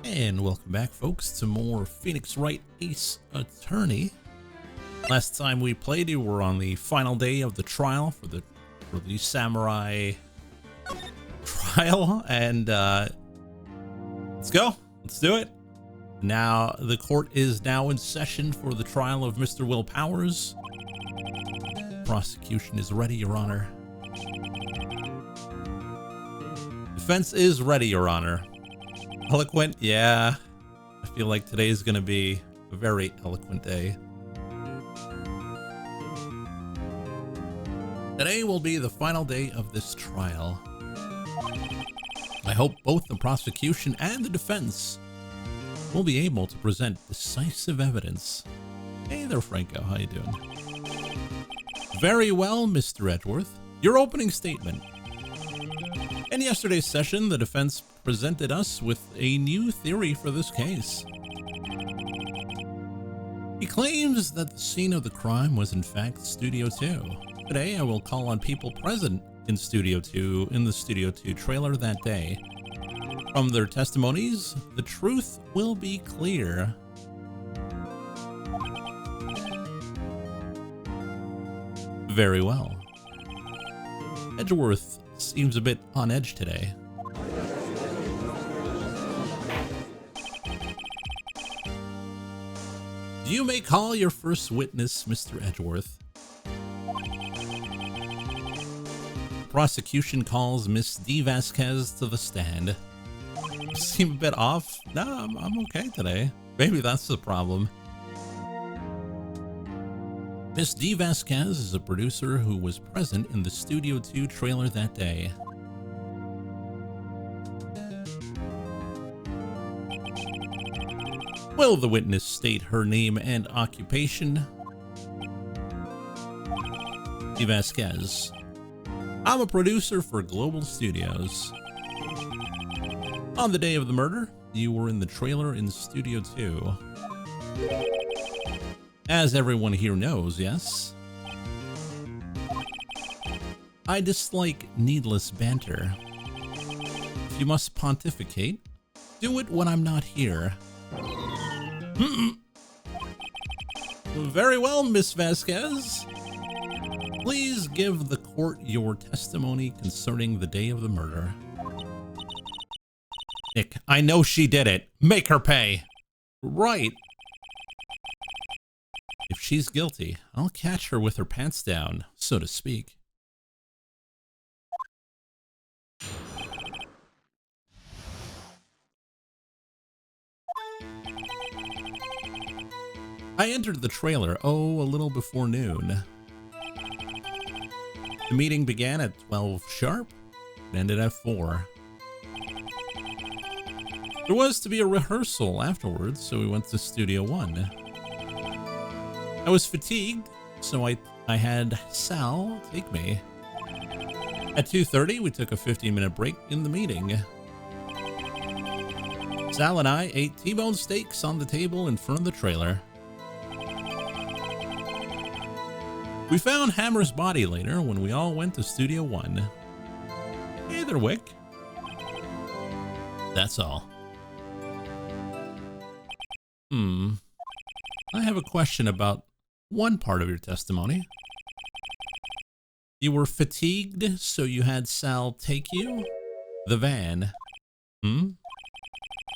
And welcome back, folks, to more Phoenix Wright Ace Attorney. Last time we played, we were on the final day of the trial for the samurai trial, and let's go. Let's do it. Now the court is now in session for the trial of Mr. Will Powers. Prosecution is ready, Your Honor. Defense is ready, Your Honor. Eloquent? Yeah. I feel like today is going to be a very eloquent day. Today will be the final day of this trial. I hope both the prosecution and the defense will be able to present decisive evidence. Hey there, Franco. How you doing? Very well, Mr. Edgeworth. Your opening statement. In yesterday's session, the defense presented us with a new theory for this case. He claims that the scene of the crime was in fact Studio 2. Today, I will call on people present in Studio 2 in the Studio 2 trailer that day. From their testimonies, the truth will be clear. Very well. Edgeworth seems a bit on edge today. Do you may call your first witness, Mr. Edgeworth? Prosecution calls Miss D. Vasquez to the stand. You seem a bit off. No, I'm okay today. Maybe that's the problem. Miss D. Vasquez is a producer who was present in the Studio 2 trailer that day. Will the witness state her name and occupation? D. Vasquez. I'm a producer for Global Studios. On the day of the murder, you were in the trailer in Studio 2. As everyone here knows, yes? I dislike needless banter. If you must pontificate, do it when I'm not here. Very well, Miss Vasquez. Please give the court your testimony concerning the day of the murder. Nick, I know she did it. Make her pay. Right. If she's guilty, I'll catch her with her pants down, so to speak. I entered the trailer, a little before noon. The meeting began at 12 sharp and ended at 4. There was to be a rehearsal afterwards, so we went to Studio 1. I was fatigued, so I had Sal take me. At 2:30, we took a 15-minute break in the meeting. Sal and I ate T-bone steaks on the table in front of the trailer. We found Hammer's body later when we all went to Studio 1. Hey there, Wick. That's all. I have a question about one part of your testimony. You were fatigued, so you had Sal take you? The van.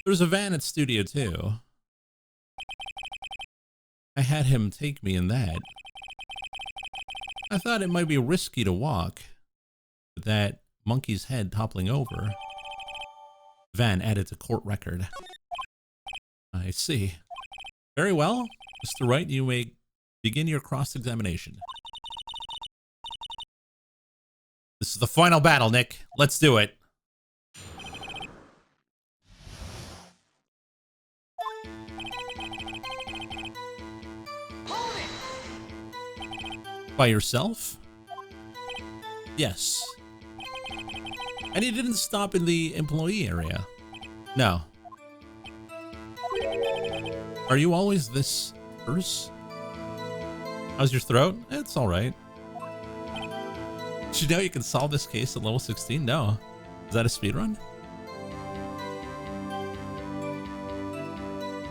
There's a van at Studio 2. I had him take me in that. I thought it might be risky to walk, with that monkey's head toppling over. Van added to court record. I see. Very well. Mr. Wright, you may begin your cross-examination. This is the final battle, Nick. Let's do it. By yourself? Yes. And you didn't stop in the employee area? No. Are you always this terse? How's your throat? It's alright. Did you know you can solve this case at level 16? No. Is that a speedrun?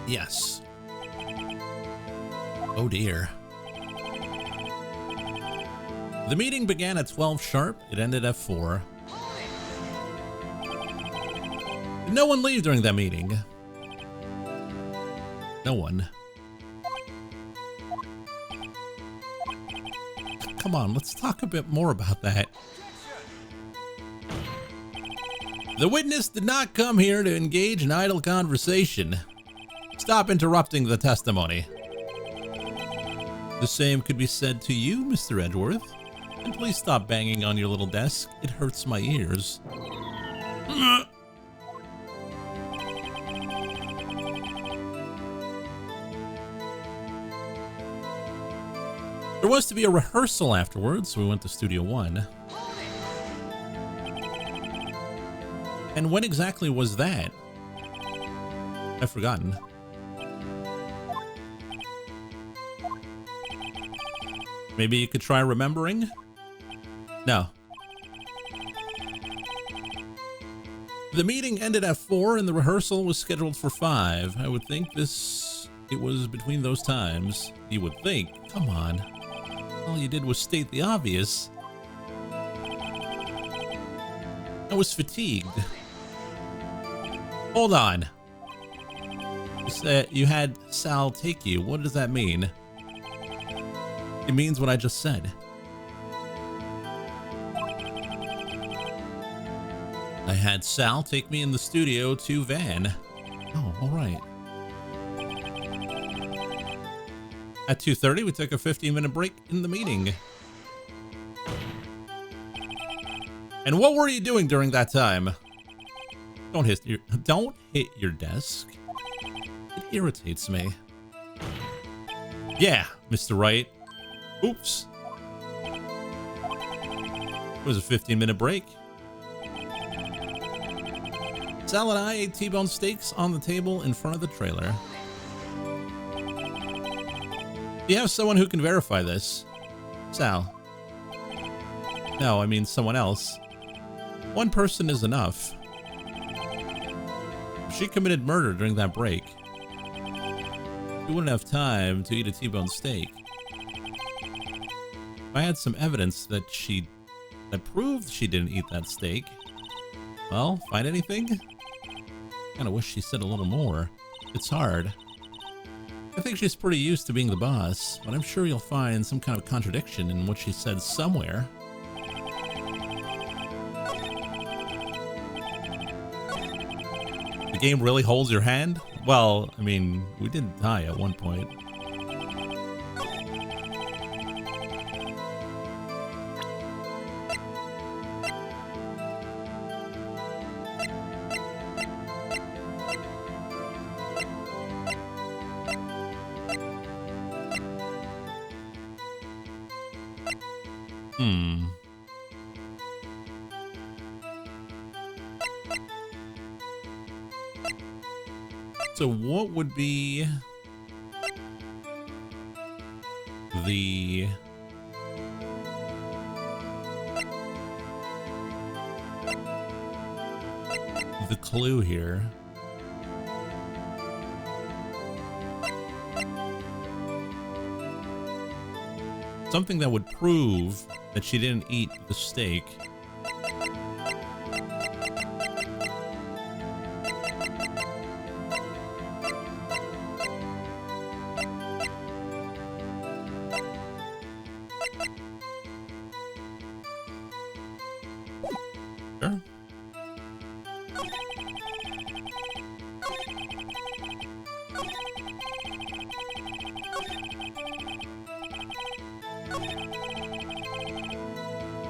Yes. Oh dear. The meeting began at 12 sharp. It ended at 4. Did no one leave during that meeting? No one. Come on, let's talk a bit more about that. The witness did not come here to engage in idle conversation. Stop interrupting the testimony. The same could be said to you, Mr. Edgeworth. And please stop banging on your little desk. It hurts my ears. There was to be a rehearsal afterwards, so we went to Studio 1. And when exactly was that? I've forgotten. Maybe you could try remembering? No. The meeting ended at 4 and the rehearsal was scheduled for 5. I would think it was between those times. You would think. Come on. All you did was state the obvious. I was fatigued. Hold on. You said you had Sal take you. What does that mean? It means what I just said. I had Sal take me in the studio to Van. Oh, all right. At 2:30, we took a 15-minute break in the meeting. And what were you doing during that time? Don't hit your desk. It irritates me. Yeah, Mr. Wright. Oops. It was a 15-minute break. Sal and I ate T-bone steaks on the table in front of the trailer. Do you have someone who can verify this? Sal. No, I mean someone else. One person is enough. If she committed murder during that break, she wouldn't have time to eat a T-bone steak. If I had some evidence that proved she didn't eat that steak, well, find anything? Kinda wish she said a little more. It's hard. I think she's pretty used to being the boss, but I'm sure you'll find some kind of contradiction in what she said somewhere. The game really holds your hand? Well, I mean, we did die at one point. So what would be the clue here? Something that would prove that she didn't eat the steak. Sure.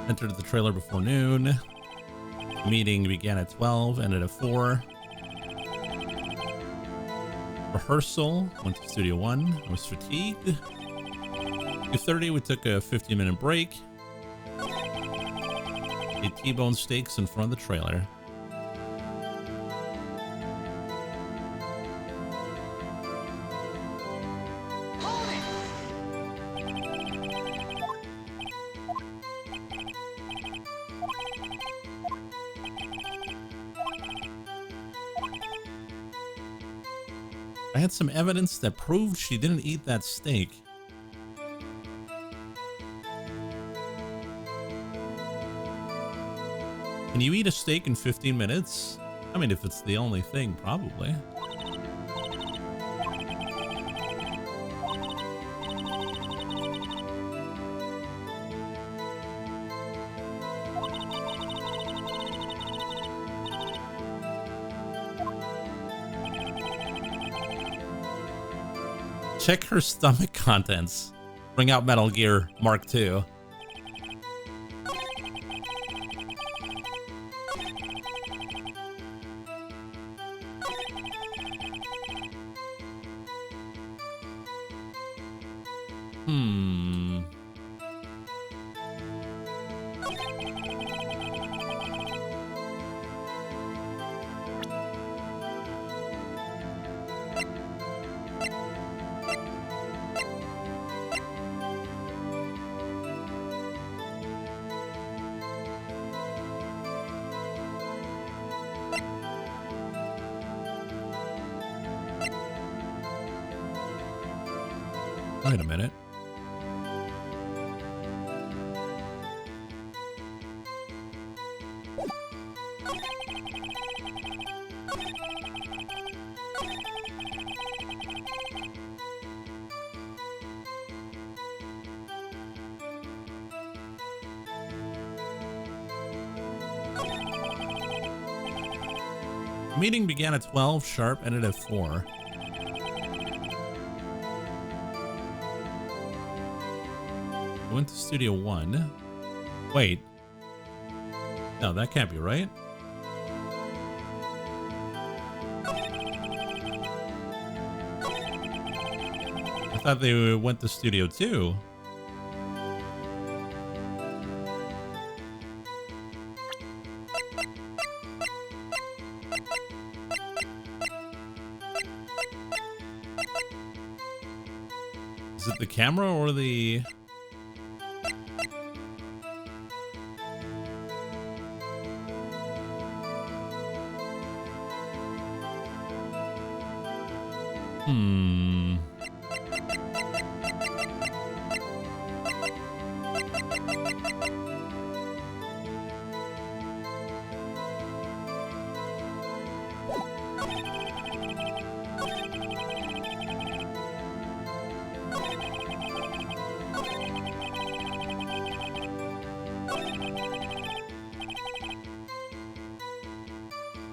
Entered the trailer before noon. The meeting began at 12, ended at 4. Rehearsal, went to Studio 1. I was fatigued. 2:30, we took a 15-minute break. Ate T-bone steaks in front of the trailer. I had some evidence that proved she didn't eat that steak. Can you eat a steak in 15 minutes? I mean, if it's the only thing, probably. Check her stomach contents. Bring out Metal Gear Mark II. Wait a minute. Meeting began at 12 sharp, ended at 4. I went to Studio 1. Wait. No, that can't be right. I thought they went to Studio 2. Is it the camera or the...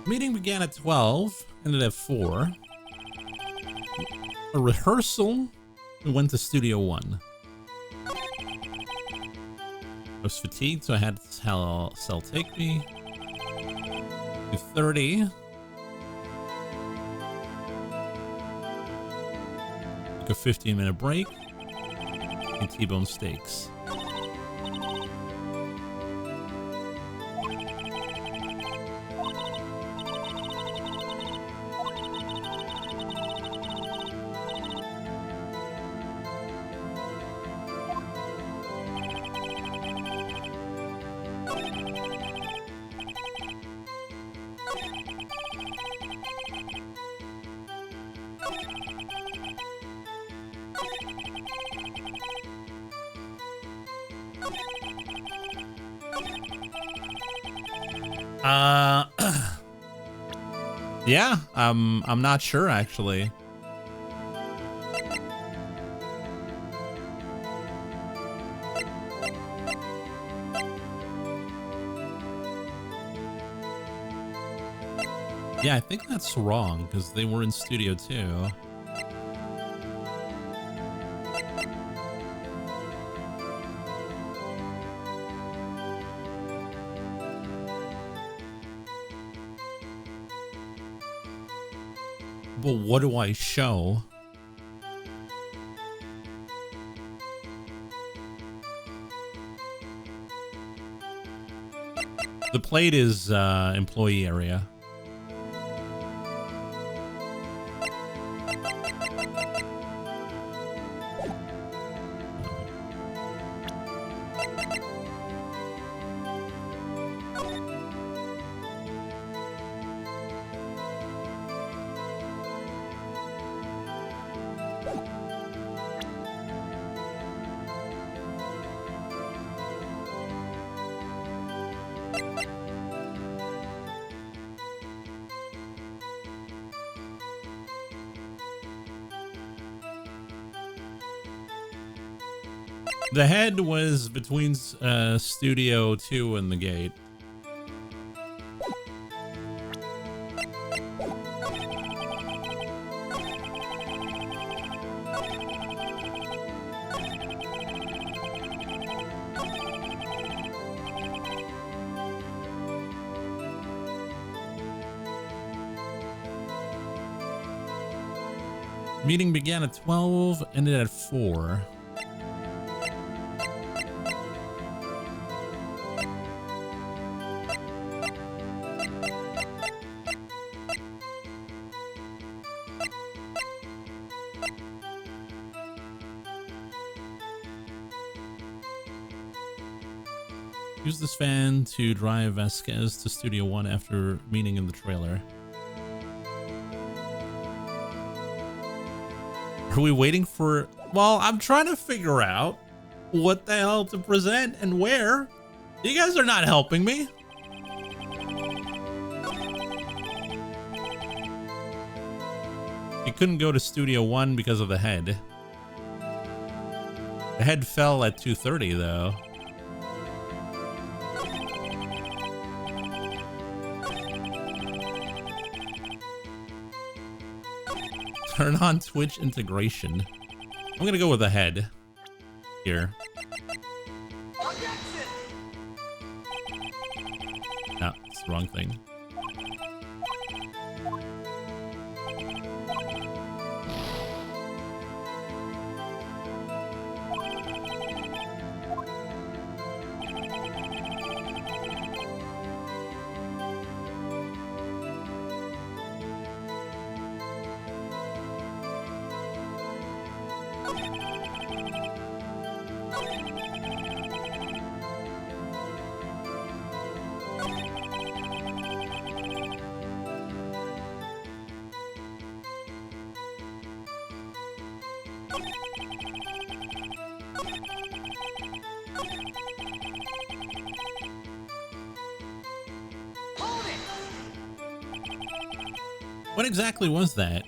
Meeting began at 12, ended at 4. A rehearsal, we went to Studio 1. I was fatigued, so I had to tell Cell take me. 2:30. Took a 15-minute break. And T-bone steaks. Yeah, I'm not sure actually. Yeah, I think that's wrong because they were in Studio 2. Well, what do I show? The plate is employee area. The head was between Studio 2 and the gate. Meeting began at 12, ended at 4. Use this van to drive Vasquez to Studio 1 after meeting in the trailer. Are we waiting for... Well, I'm trying to figure out what the hell to present and where. You guys are not helping me. You couldn't go to Studio 1 because of the head. The head fell at 2:30 though. Turn on Twitch integration. I'm gonna go with the head here. No, it's the wrong thing. What exactly was that?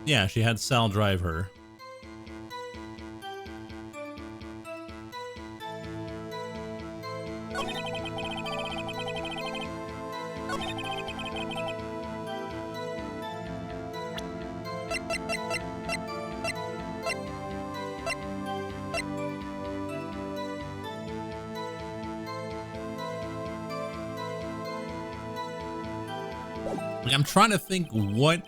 Yeah, she had Sal drive her. Like, I'm trying to think what...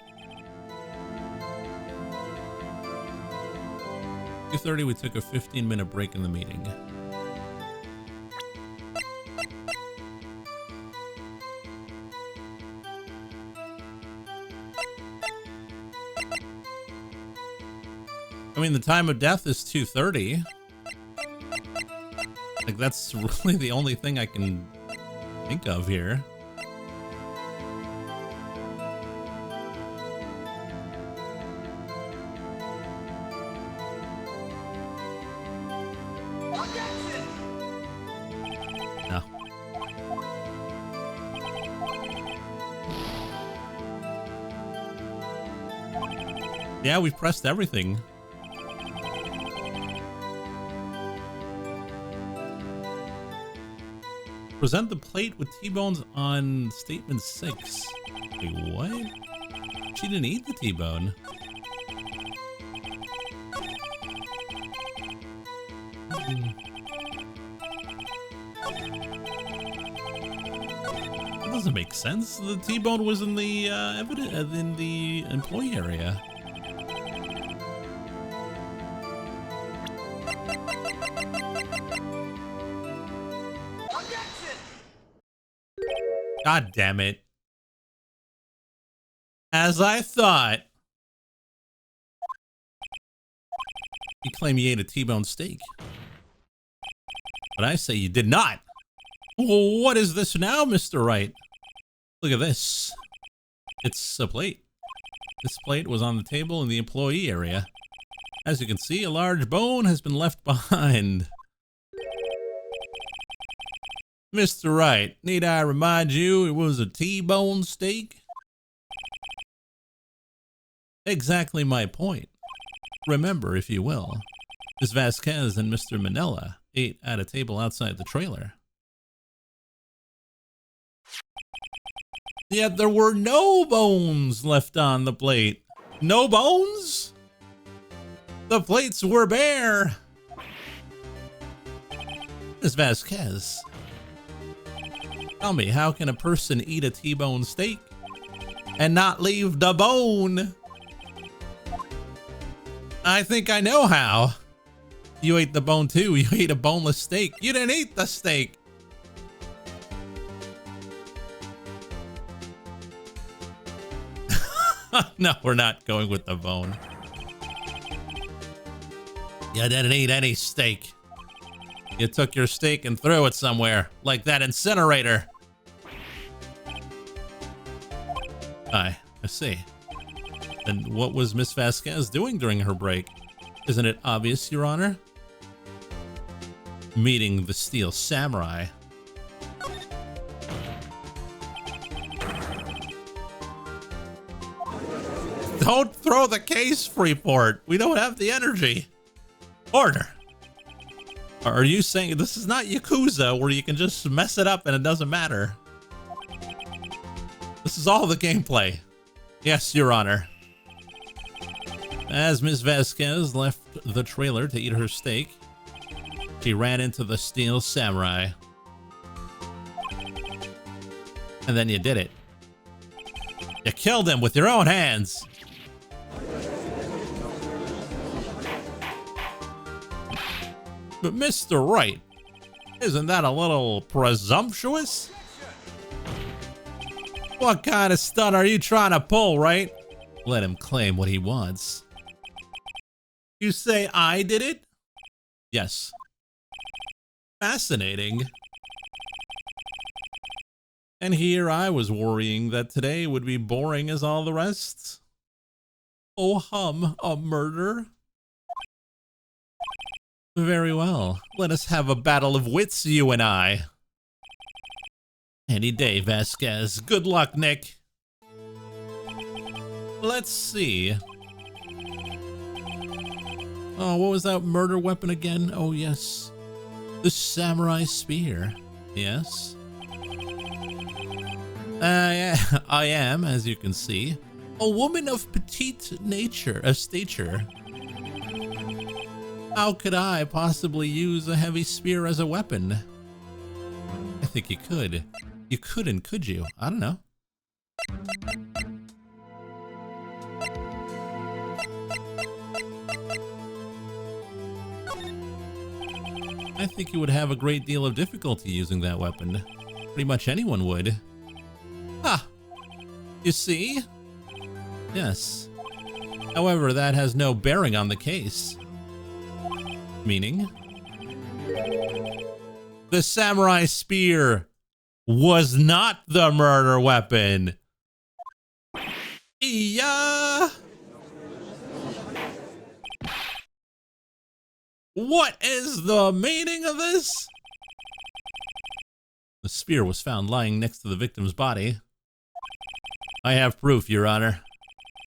2:30, we took a 15-minute break in the meeting. I mean, the time of death is 2:30. Like, that's really the only thing I can think of here. No. Yeah, we've pressed everything. Present the plate with T-bones on statement 6. Wait, what? She didn't eat the T-bone. That doesn't make sense. The T-bone was in the in the employee area. God damn it. As I thought. You claim you ate a T-bone steak. But I say you did not. Well, what is this now, Mr. Wright? Look at this. It's a plate. This plate was on the table in the employee area. As you can see, a large bone has been left behind. Mr. Wright, need I remind you it was a T-bone steak? Exactly my point. Remember, if you will, Ms. Vasquez and Mr. Manella ate at a table outside the trailer. Yet there were no bones left on the plate. No bones? The plates were bare. Ms. Vasquez, tell me, how can a person eat a T-bone steak and not leave the bone? I think I know how. You ate the bone too. You ate a boneless steak. You didn't eat the steak. No, we're not going with the bone. You didn't eat any steak. You took your steak and threw it somewhere, like that incinerator. I see. And what was Miss Vasquez doing during her break? Isn't it obvious, Your Honor? Meeting the Steel Samurai. Don't throw the case, Freeport. We don't have the energy. Order. Are you saying this is not Yakuza where you can just mess it up and it doesn't matter? This is all the gameplay. Yes, Your Honor. As Ms. Vasquez left the trailer to eat her steak, she ran into the Steel Samurai. And then you did it. You killed him with your own hands. But Mr. Wright, isn't that a little presumptuous? What kind of stunt are you trying to pull, Wright? Let him claim what he wants. You say I did it? Yes. Fascinating. And here I was worrying that today would be boring as all the rest. Oh hum, a murder? Very well. Let us have a battle of wits, you and I. Any day, Vasquez. Good luck, Nick. Let's see. Oh, what was that murder weapon again? Oh, yes. The samurai spear. Yes. I am, as you can see, a woman of petite stature. How could I possibly use a heavy spear as a weapon? I think you could. You couldn't, could you? I don't know. I think you would have a great deal of difficulty using that weapon. Pretty much anyone would. Ah, you see? Yes. However, that has no bearing on the case. Meaning? The samurai spear was not the murder weapon. Yeah. What is the meaning of this? The spear was found lying next to the victim's body. I have proof, Your Honor.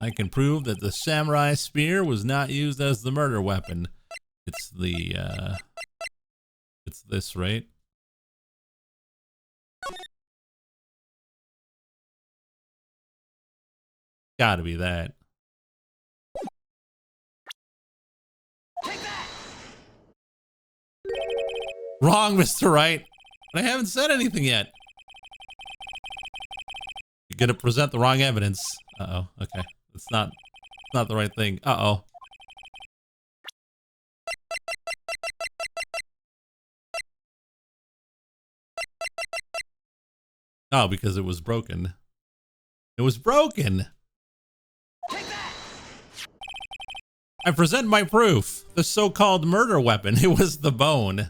I can prove that the samurai spear was not used as the murder weapon. It's the, it's this, right? Gotta be that. Wrong, Mr. Wright. But I haven't said anything yet. You're gonna present the wrong evidence. Uh-oh, okay. It's not the right thing. Uh-oh. Oh, because it was broken. It was broken. I present my proof. The so-called murder weapon. It was the bone.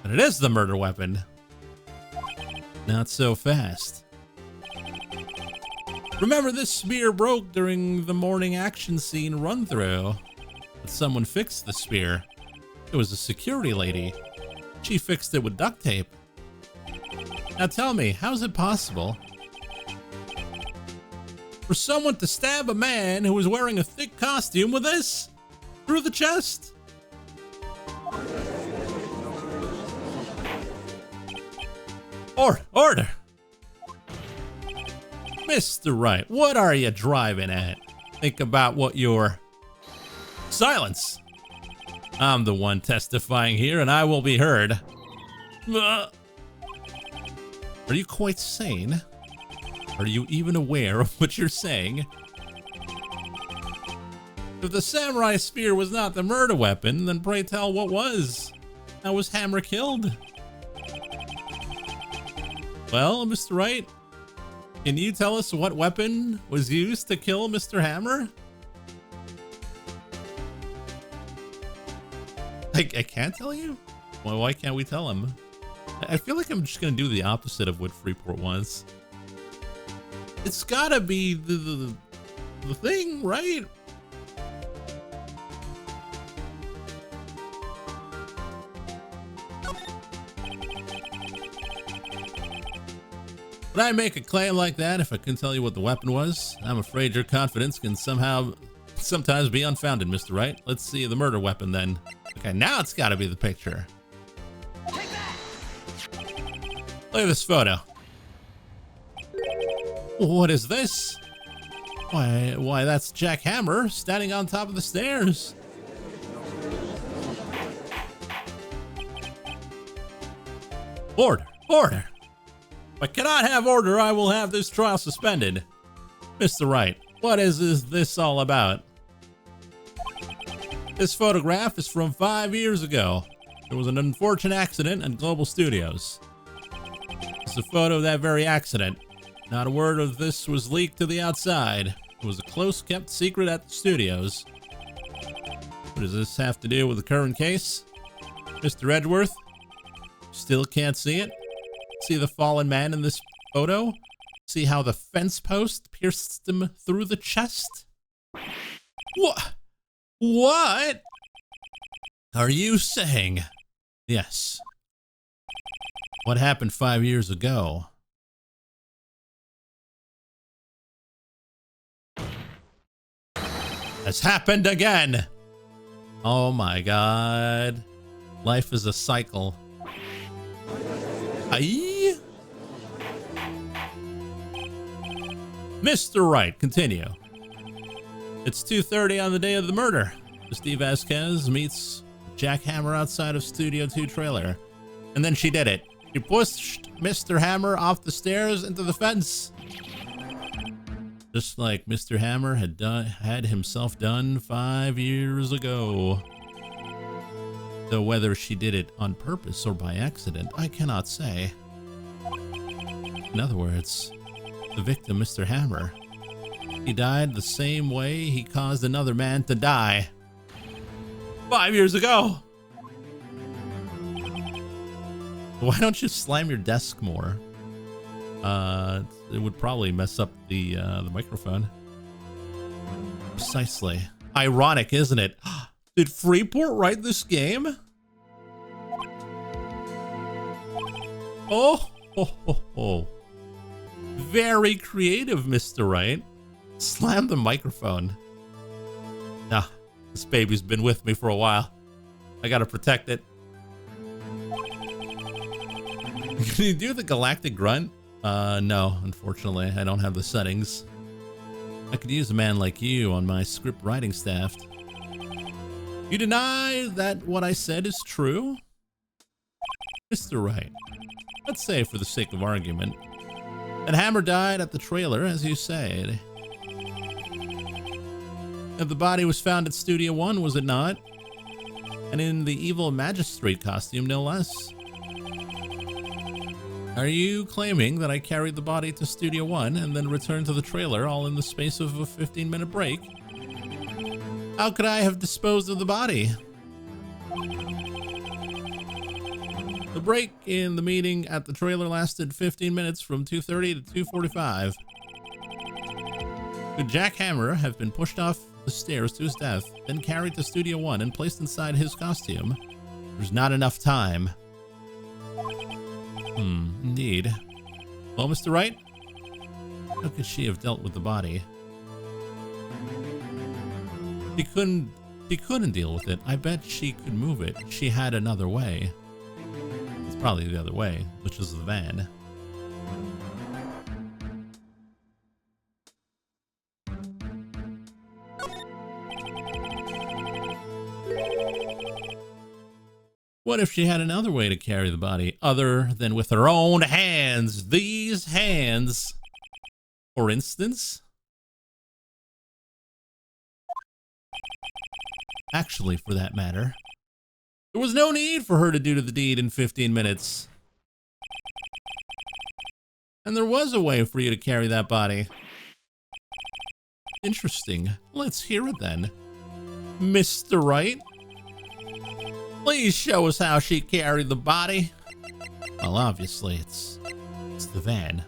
But it is the murder weapon. Not so fast. Remember, this spear broke during the morning action scene run-through. But someone fixed the spear. It was a security lady. She fixed it with duct tape. Now tell me, how is it possible for someone to stab a man who was wearing a thick costume with this through the chest? Order! Mr. Wright, what are you driving at? Think about what you're... Silence! I'm the one testifying here, and I will be heard. Are you quite sane? Are you even aware of what you're saying? If the samurai spear was not the murder weapon, then pray tell what was? How was Hammer killed? Well, Mr. Wright, can you tell us what weapon was used to kill Mr. Hammer? I can't tell you? Well, why can't we tell him? I feel like I'm just gonna do the opposite of what Freeport wants. It's gotta be the thing, right? Would I make a claim like that if I couldn't tell you what the weapon was? I'm afraid your confidence can sometimes be unfounded, Mr. Wright. Let's see the murder weapon then. Okay, now it's gotta be the picture. Look at this photo. What is this? Why, that's Jack Hammer standing on top of the stairs. Order! If I cannot have order, I will have this trial suspended. Mr. Wright, what is this all about? This photograph is from 5 years ago. There was an unfortunate accident at Global Studios. It's a photo of that very accident. Not a word of this was leaked to the outside. It was a close-kept secret at the studios. What does this have to do with the current case? Mr. Edgeworth? Still can't see it? See the fallen man in this photo? See how the fence post pierced him through the chest? What are you saying? Yes. What happened 5 years ago? Has happened again. Oh my God. Life is a cycle. Aye? Mr. Wright, continue. It's 2:30 on the day of the murder. Steve Vasquez meets Jack Hammer outside of Studio 2 trailer. And then she did it. She pushed Mr. Hammer off the stairs into the fence. Just like Mr. Hammer had himself done 5 years ago. Though whether she did it on purpose or by accident, I cannot say. In other words, the victim, Mr. Hammer, he died the same way he caused another man to die. 5 years ago! Why don't you slam your desk more? It would probably mess up the microphone. Precisely. Ironic, isn't it? Did Freeport write this game? Oh. Very creative, Mr. Wright. Slam the microphone. Nah, this baby's been with me for a while. I gotta protect it. Can you do the galactic grunt? No, unfortunately, I don't have the settings. I could use a man like you on my script writing staff. You deny that what I said is true? Mr. Wright, let's say for the sake of argument, that Hammer died at the trailer, as you said. If the body was found at Studio 1, was it not? And in the evil magistrate costume, no less. Are you claiming that I carried the body to Studio One and then returned to the trailer all in the space of a 15-minute break? How could I have disposed of the body? The break in the meeting at the trailer lasted 15 minutes from 2:30 to 2:45. Could Jack Hammer have been pushed off the stairs to his death, then carried to Studio One and placed inside his costume? There's not enough time. Indeed. Well, Mr. Wright, how could she have dealt with the body? She couldn't deal with it. I bet she could move it. She had another way. It's probably the other way, which is the van. What if she had another way to carry the body other than with her own hands? These hands, for instance? Actually, for that matter, there was no need for her to do the deed in 15 minutes. And there was a way for you to carry that body. Interesting. Let's hear it then. Mr. Wright? Please show us how she carried the body. Well, obviously, it's the van.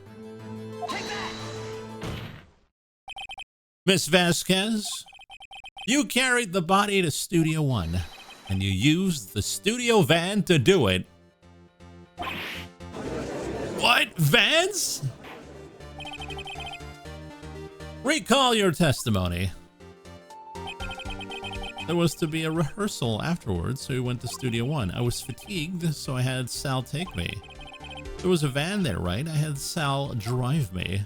Miss Vasquez, you carried the body to Studio One, and you used the studio van to do it. What? Vans? Recall your testimony. There was to be a rehearsal afterwards, so we went to Studio One. I was fatigued, so I had Sal take me. There was a van there, right? I had Sal drive me.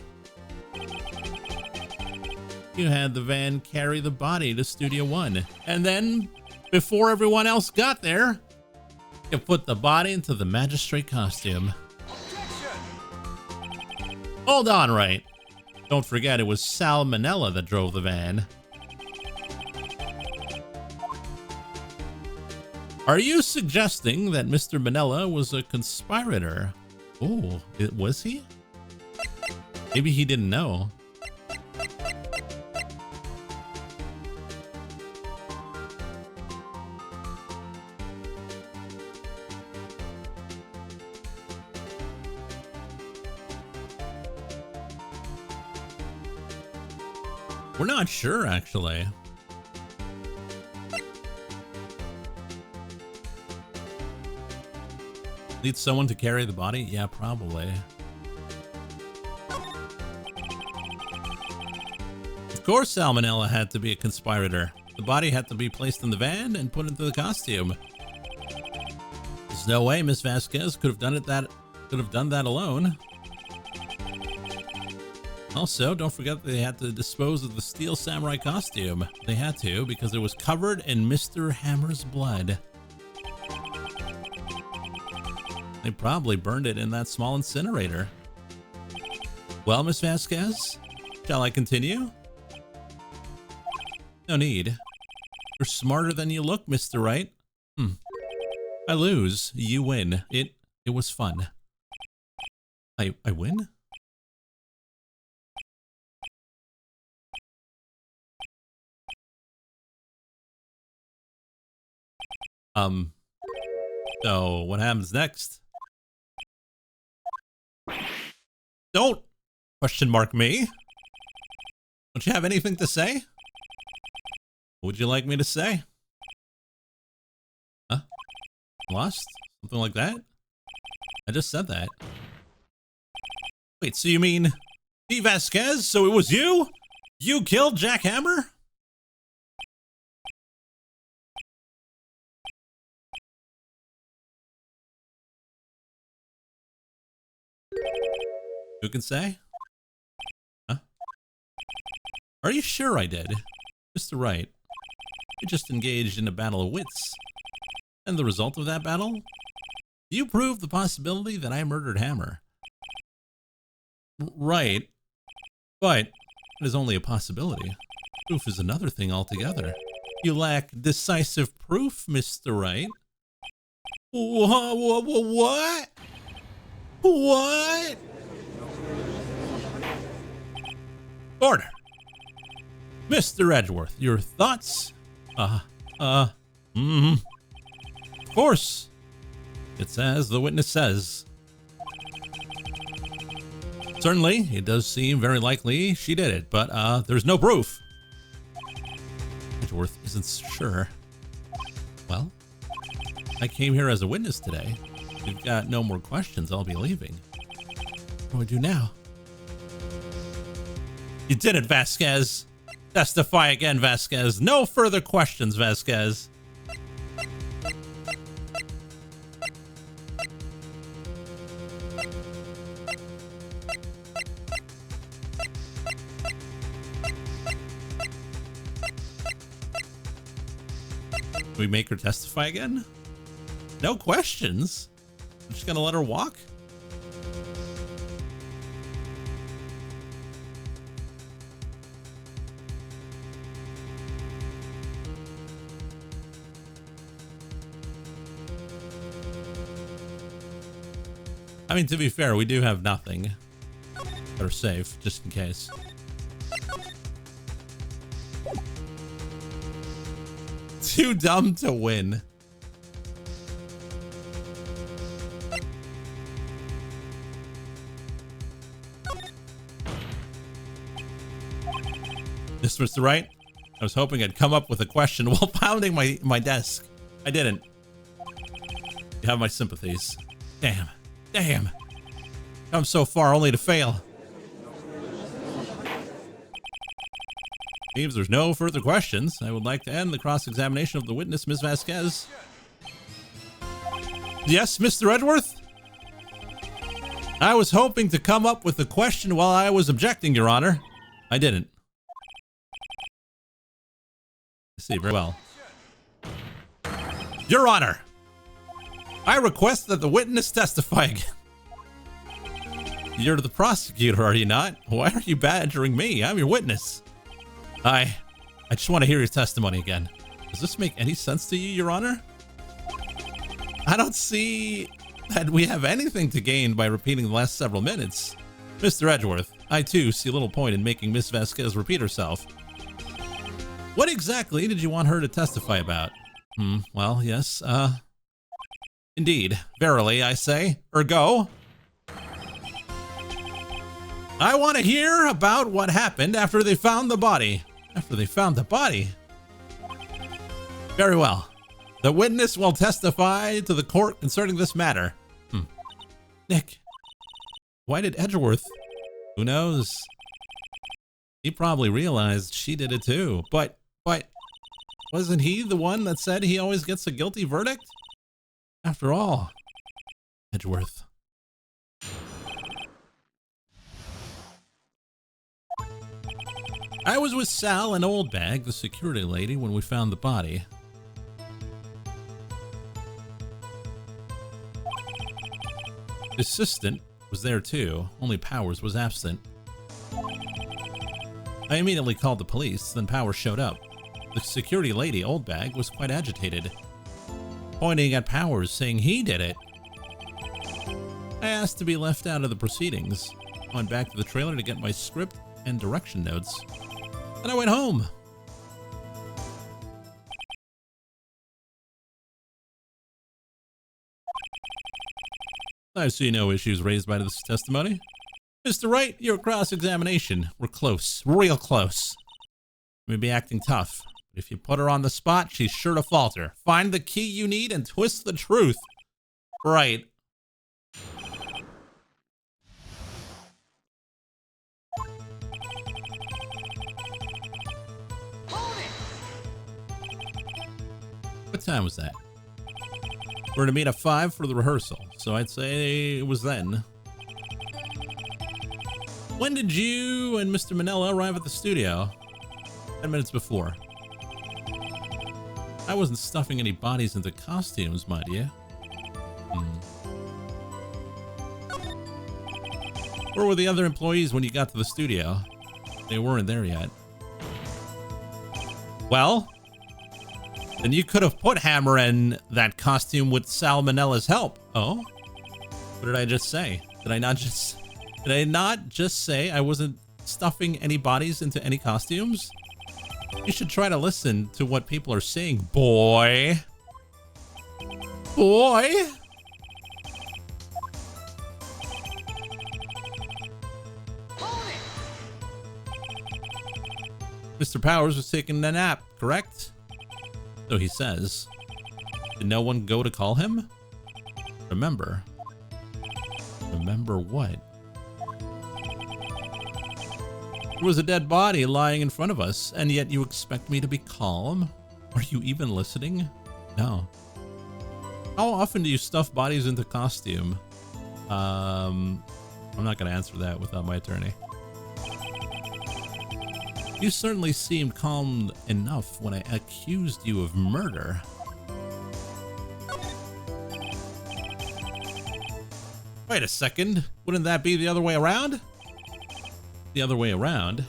You had the van carry the body to Studio One. And then, before everyone else got there, you put the body into the magistrate costume. Hold on, right? Don't forget, it was Sal Manella that drove the van. Are you suggesting that Mr. Manella was a conspirator? Oh, was he? Maybe he didn't know. We're not sure, actually. Need someone to carry the body? Yeah, probably. Of course Salmonella had to be a conspirator. The body had to be placed in the van and put into the costume. There's no way Miss Vasquez could have done that alone. Also, don't forget they had to dispose of the Steel Samurai costume. They had to because it was covered in Mr. Hammer's blood. They probably burned it in that small incinerator. Well, Miss Vasquez, shall I continue? No need. You're smarter than you look, Mr. Wright. I lose. You win. It was fun. I win? So what happens next? Don't question mark me. Don't you have anything to say? What would you like me to say? Huh? Lost? Something like that? I just said that. Wait, so you mean Steve Vasquez? So it was you? You killed Jack Hammer? Who can say? Huh? Are you sure I did? Mr. Wright, you just engaged in a battle of wits. And the result of that battle? You proved the possibility that I murdered Hammer. Right. But it is only a possibility. Proof is another thing altogether. You lack decisive proof, Mr. Wright. What? What? Order. Mr. Edgeworth, your thoughts? Of course. It's as the witness says. Certainly, it does seem very likely she did it, but there's no proof. Edgeworth isn't sure. Well, I came here as a witness today. If you've got no more questions, I'll be leaving. What do I do now? You did it, Vasquez. Testify again, Vasquez. No further questions, Vasquez. We make her testify again? No questions? I'm just gonna let her walk? I mean, to be fair, we do have nothing. Better safe, just in case. Too dumb to win. This was right. I was hoping I'd come up with a question while pounding my desk. I didn't. You have my sympathies. Damn. Damn. Come so far only to fail. Seems there's no further questions. I would like to end the cross-examination of the witness, Ms. Vasquez. Yes, Mr. Edgeworth? I was hoping to come up with a question while I was objecting, Your Honor. I didn't. I see very well. Your Honor, I request that the witness testify again. You're the prosecutor, are you not? Why are you badgering me? I'm your witness. I just want to hear your testimony again. Does this make any sense to you, Your Honor? I don't see that we have anything to gain by repeating the last several minutes. Mr. Edgeworth, I too see little point in making Miss Vasquez repeat herself. What exactly did you want her to testify about? Well, yes, indeed. Verily, I say. Ergo. I want to hear about what happened after they found the body. After they found the body? Very well. The witness will testify to the court concerning this matter. Nick, why did Edgeworth? Who knows? He probably realized she did it too. But wasn't he the one that said he always gets a guilty verdict? After all, Edgeworth. I was with Sal and Oldbag, the security lady, when we found the body. The assistant was there too, only Powers was absent. I immediately called the police, then Powers showed up. The security lady, Oldbag, was quite agitated, pointing at Powers, saying he did it. I asked to be left out of the proceedings. I went back to the trailer to get my script and direction notes. And I went home. I see no issues raised by this testimony. Mr. Wright, your cross-examination. We're close. Real close. You may be acting tough, but if you put her on the spot, she's sure to falter. Find the key you need and twist the truth. Right. What time was that? We're to meet at 5 for the rehearsal, so I'd say it was then. When did you and Mr. Manella arrive at the studio? 10 minutes before. I wasn't stuffing any bodies into costumes, mind you. Where were the other employees when you got to the studio? They weren't there yet. Well, then you could have put Hammer in that costume with Sal Manella's help. Oh? What did I just say? Did I not just say I wasn't stuffing any bodies into any costumes? You should try to listen to what people are saying, boy. Boy. Mr. Powers was taking a nap, correct? So he says. Did no one go to call him? Remember. Remember what? There was a dead body lying in front of us, and yet you expect me to be calm? Are you even listening? No. How often do you stuff bodies into costume? I'm not going to answer that without my attorney. You certainly seemed calm enough when I accused you of murder. Wait a second. Wouldn't that be the other way around? The other way around?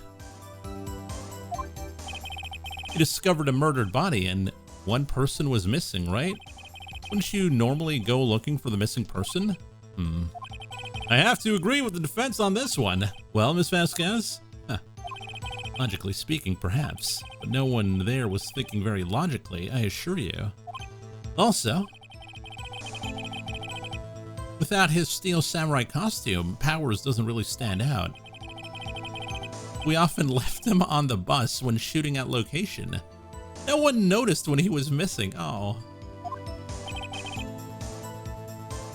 You discovered a murdered body and one person was missing, right? Wouldn't you normally go looking for the missing person? I have to agree with the defense on this one. Well, Miss Vasquez? Logically speaking, perhaps, but no one there was thinking very logically, I assure you. Also, without his steel samurai costume, Powers doesn't really stand out. We often left him on the bus when shooting at location. No one noticed when he was missing. Oh.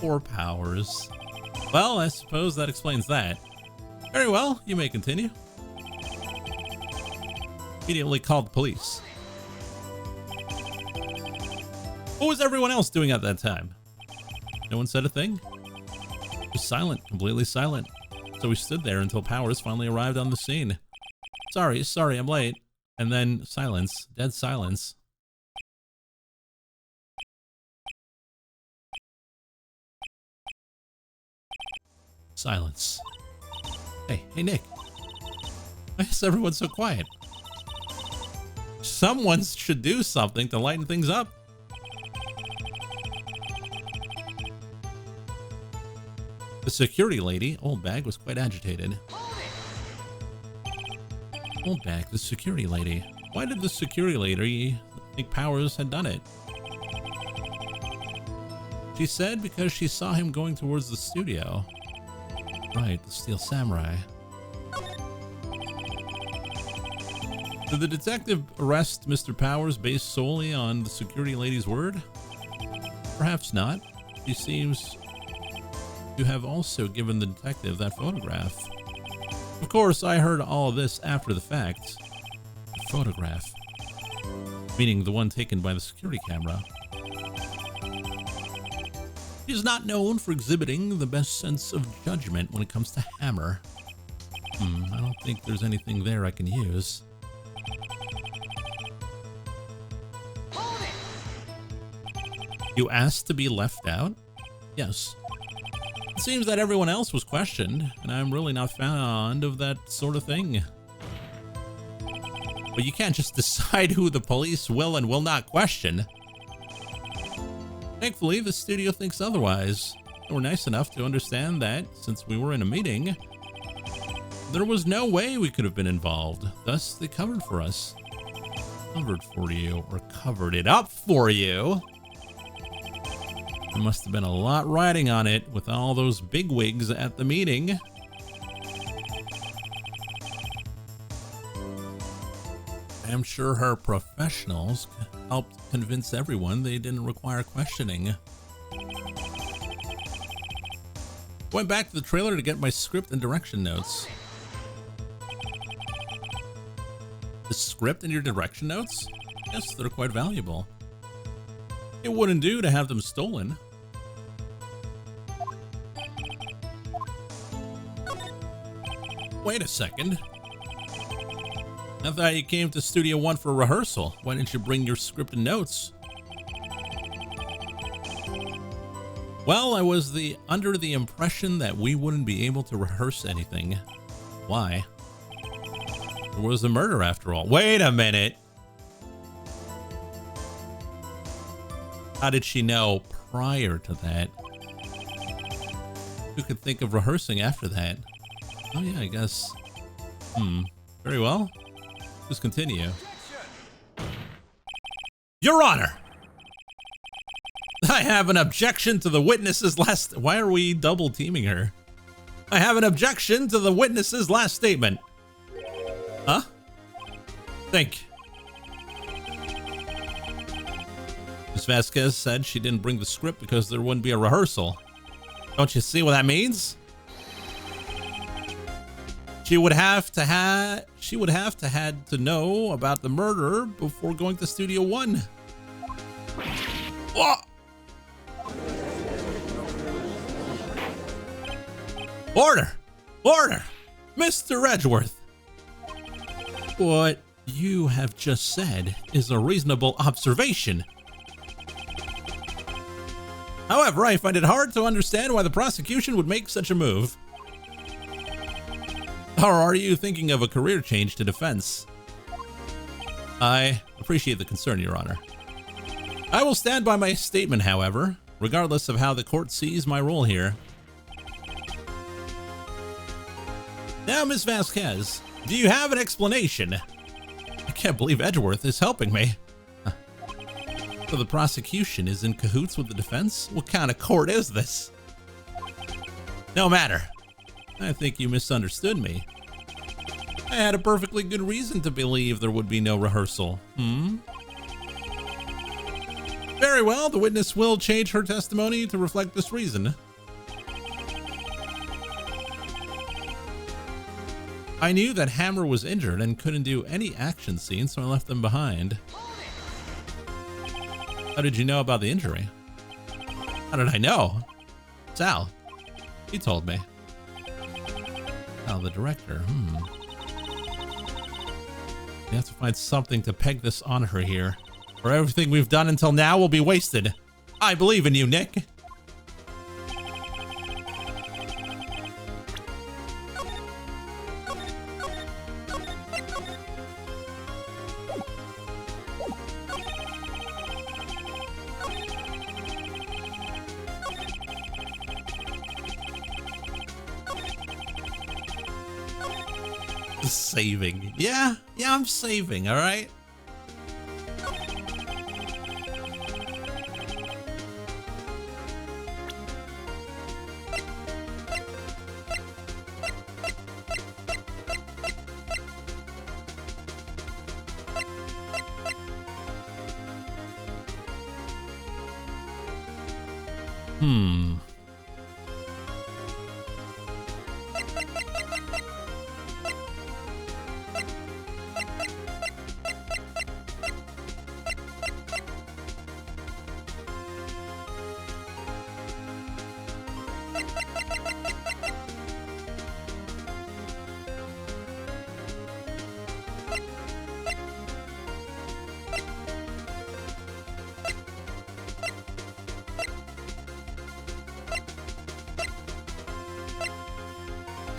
Poor Powers. Well, I suppose that explains that. Very well, you may continue. Immediately called the police. What was everyone else doing at that time? No one said a thing? Just silent, completely silent. So we stood there until Powers finally arrived on the scene. Sorry, I'm late. And then silence, dead silence. Silence. Hey, Nick. Why is everyone so quiet? Someone should do something to lighten things up. The security lady, Old Bag, was quite agitated. Old Bag, the security lady. Why did the security lady think Powers had done it? She said because she saw him going towards the studio. Right, the Steel Samurai. Did the detective arrest Mr. Powers based solely on the security lady's word? Perhaps not. She seems to have also given the detective that photograph. Of course, I heard all of this after the fact. The photograph. Meaning the one taken by the security camera. He is not known for exhibiting the best sense of judgment when it comes to Hammer. I don't think there's anything there I can use. You asked to be left out? Yes. It seems that everyone else was questioned, and I'm really not fond of that sort of thing. But you can't just decide who the police will and will not question. Thankfully, the studio thinks otherwise. They were nice enough to understand that, since we were in a meeting, there was no way we could have been involved. Thus, they covered for us. Covered for you, or covered it up for you. There must have been a lot riding on it with all those bigwigs at the meeting. I'm sure her professionals helped convince everyone they didn't require questioning. Went back to the trailer to get my script and direction notes. The script and your direction notes? Yes, they're quite valuable. It wouldn't do to have them stolen. Wait a second. I thought you came to Studio One for rehearsal. Why didn't you bring your script and notes? Well, I was under the impression that we wouldn't be able to rehearse anything. Why? There was a murder after all. Wait a minute. How did she know prior to that? Who could think of rehearsing after that? Oh yeah, I guess. Very well. Just continue. Your Honor! I have an objection to the witness's last... Why are we double teaming her? I have an objection to the witness's last statement. Huh? Think. Ms. Vasquez said she didn't bring the script because there wouldn't be a rehearsal. Don't you see what that means? She would have to had to know about the murder before going to Studio One. Whoa. Order! Order! Mr. Edgeworth! What you have just said is a reasonable observation. However, I find it hard to understand why the prosecution would make such a move. Or are you thinking of a career change to defense? I appreciate the concern, Your Honor. I will stand by my statement, however, regardless of how the court sees my role here. Now, Ms. Vasquez, do you have an explanation? I can't believe Edgeworth is helping me. So the prosecution is in cahoots with the defense? What kind of court is this? No matter. I think you misunderstood me. I had a perfectly good reason to believe there would be no rehearsal. Very well, the witness will change her testimony to reflect this reason. I knew that Hammer was injured and couldn't do any action scenes, so I left them behind. How did you know about the injury? How did I know? Sal. He told me. Sal, the director. We have to find something to peg this on her here, or everything we've done until now will be wasted. I believe in you, Nick. Saving. Yeah, I'm saving, all right?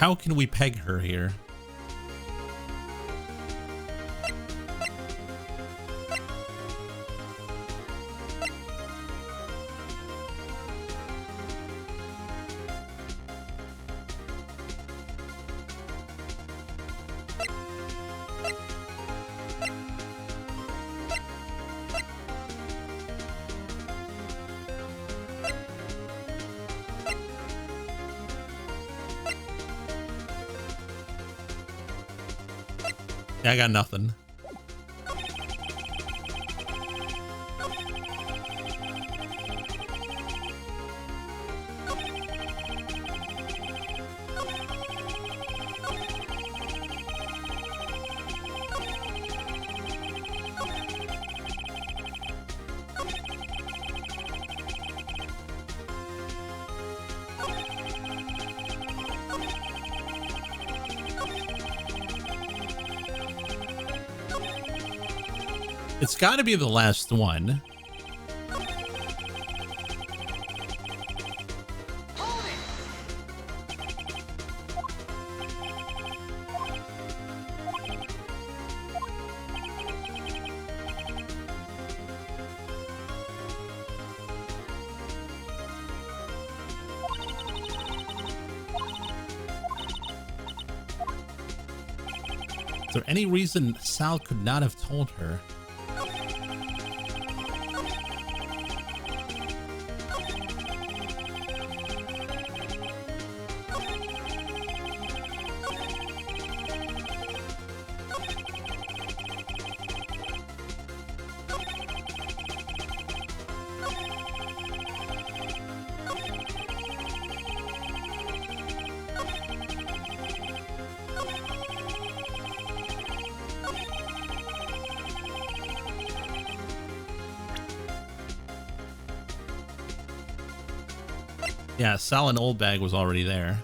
How can we peg her here? Yeah, I got nothing. It's got to be the last one. Is there any reason Sal could not have told her? Yeah, Sal and Oldbag was already there.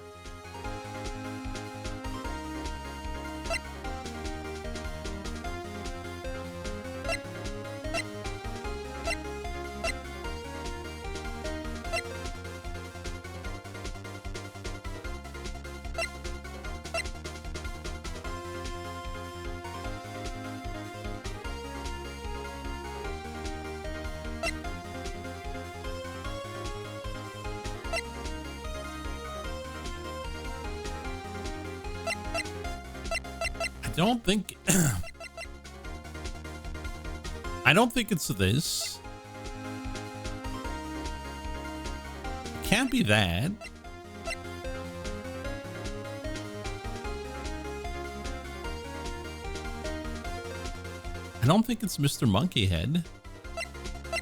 I don't think it's this. It can't be that. I don't think it's Mr. Monkey Head. I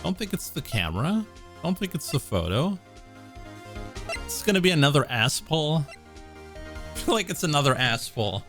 don't think it's the camera. I don't think it's the photo. It's gonna be another ass pull. I feel like it's another ass pull.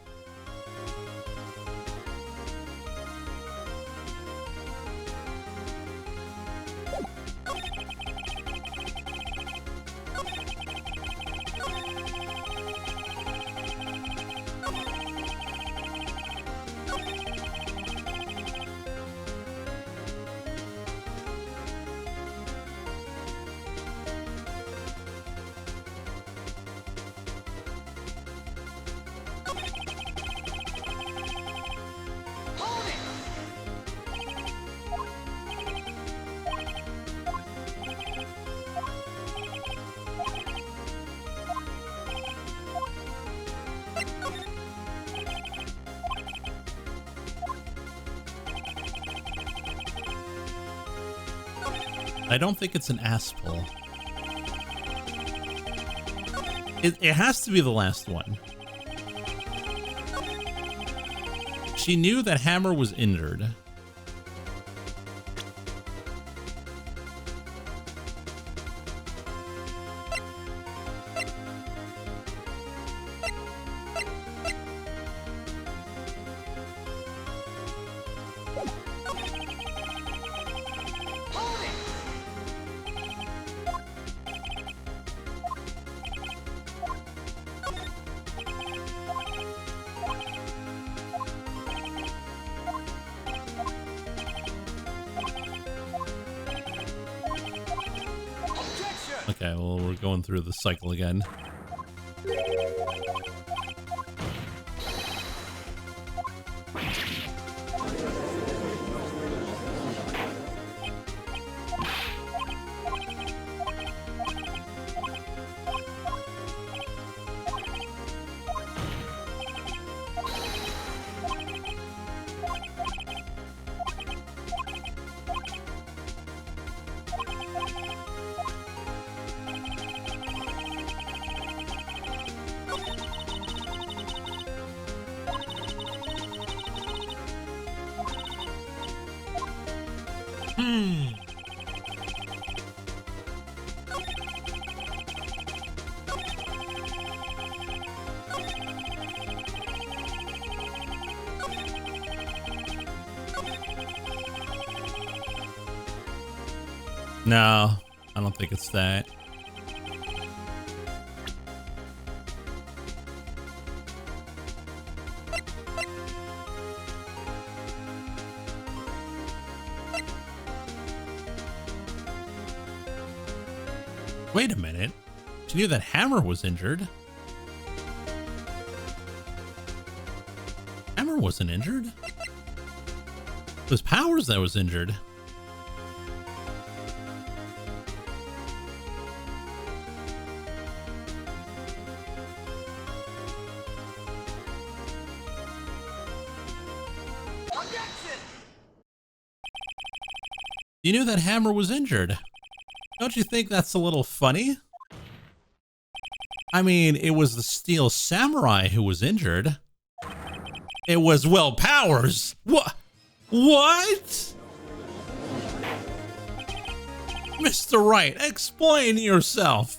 I don't think it's an ass pull. It has to be the last one. She knew that Hammer was injured. Okay, well, we're going through the cycle again. No, I don't think it's that. Wait a minute. She knew that Hammer was injured. Hammer wasn't injured. It was Powers that was injured. You knew that Hammer was injured. Don't you think that's a little funny? I mean, it was the Steel Samurai who was injured. It was Will Powers. What? What? Mr. Wright, explain yourself.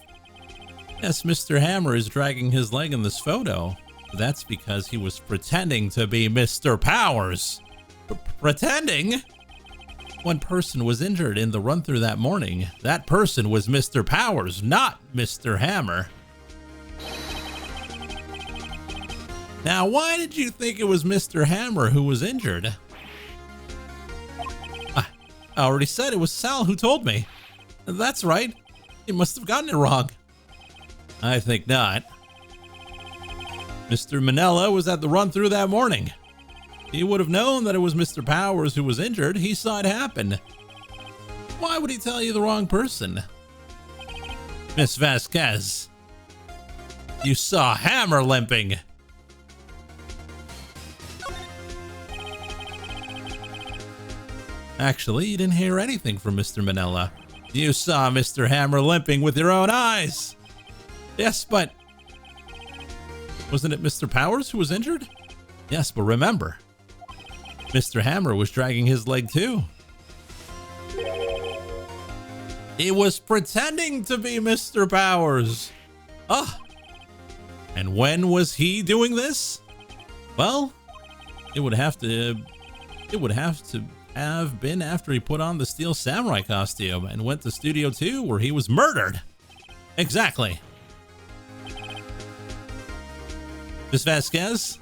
Yes, Mr. Hammer is dragging his leg in this photo. That's because he was pretending to be Mr. Powers. Pretending? One person was injured in the run-through that morning. That person was Mr. Powers, not Mr. Hammer. Now, why did you think it was Mr. Hammer who was injured? I already said it was Sal who told me. That's right. You must have gotten it wrong. I think not. Mr. Manella was at the run-through that morning. He would have known that it was Mr. Powers who was injured. He saw it happen. Why would he tell you the wrong person? Miss Vasquez, you saw Hammer limping. Actually, you didn't hear anything from Mr. Manella. You saw Mr. Hammer limping with your own eyes. Yes, but wasn't it Mr. Powers who was injured? Yes, but remember, Mr. Hammer was dragging his leg too. He was pretending to be Mr. Powers. And when was he doing this? Well, it would have to have been after he put on the Steel Samurai costume and went to Studio 2 where he was murdered. Exactly. Miss Vasquez,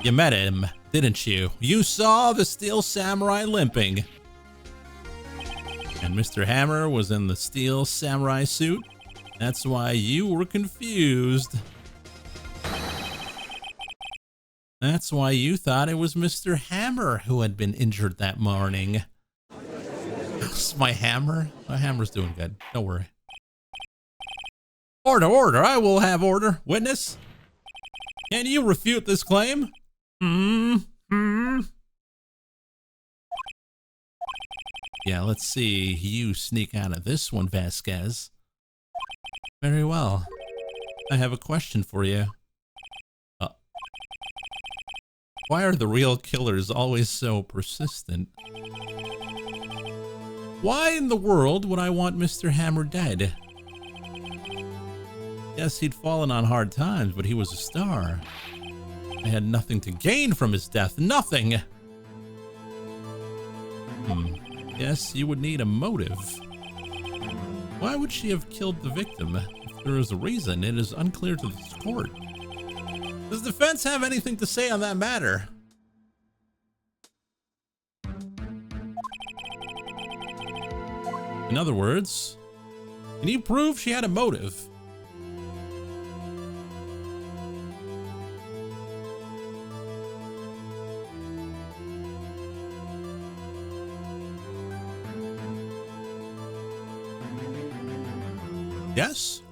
you met him, didn't you? You saw the Steel Samurai limping. And Mr. Hammer was in the Steel Samurai suit. That's why you were confused. That's why you thought it was Mr. Hammer who had been injured that morning. How's my hammer? My hammer's doing good. Don't worry. Order, order. I will have order. Witness, can you refute this claim? Yeah, let's see you sneak out of this one, Vasquez. Very well. I have a question for you. Why are the real killers always so persistent? Why in the world would I want Mr. Hammer dead? Yes, he'd fallen on hard times, but he was a star. I had nothing to gain from his death. Nothing! Yes, you would need a motive. Why would she have killed the victim? If there is a reason, it is unclear to this court. Does the defense have anything to say on that matter? In other words, can you prove she had a motive? Yes?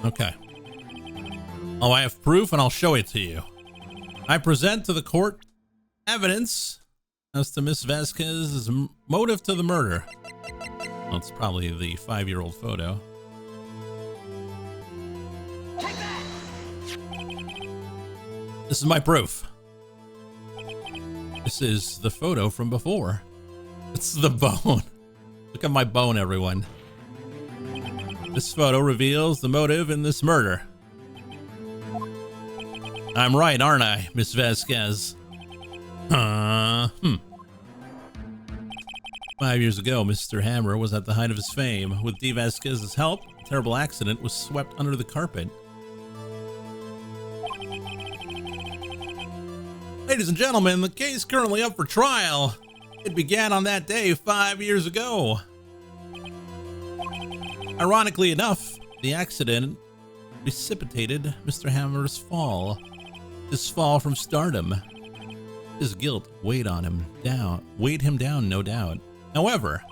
Okay. Oh, I have proof and I'll show it to you. I present to the court evidence as to Miss Vasquez's motive to the murder. Well, it's probably the 5-year-old photo. Take that! This is my proof. This is the photo from before. It's the bone. Look at my bone, everyone. This photo reveals the motive in this murder. I'm right, aren't I, Miss Vasquez? 5 years ago, Mr. Hammer was at the height of his fame. With D. Vasquez's help, a terrible accident was swept under the carpet. Ladies and gentlemen, the case currently up for trial. It began on that day 5 years ago. Ironically enough, the accident precipitated Mr. Hammer's fall. His fall from stardom. His guilt weighed him down, no doubt. However,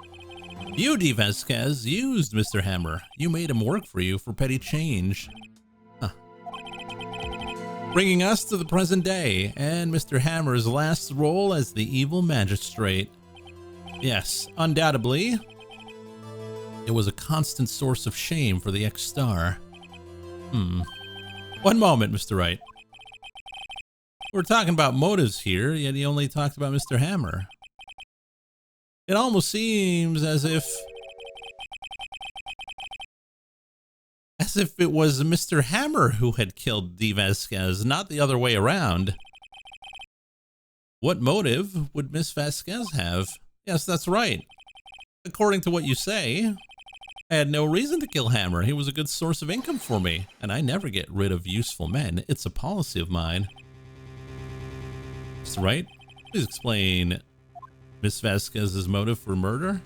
you, D. Vasquez, used Mr. Hammer. You made him work for you for petty change. Bringing us to the present day and Mr. Hammer's last role as the evil magistrate. Yes, undoubtedly, it was a constant source of shame for the ex-star. One moment, Mr. Wright. We're talking about motives here, yet he only talked about Mr. Hammer. It almost seems as if it was Mr. Hammer who had killed D. Vasquez, not the other way around. What motive would Miss Vasquez have? Yes, that's right. According to what you say, I had no reason to kill Hammer. He was a good source of income for me, and I never get rid of useful men. It's a policy of mine. Mr. Wright, please explain Miss Vasquez's motive for murder.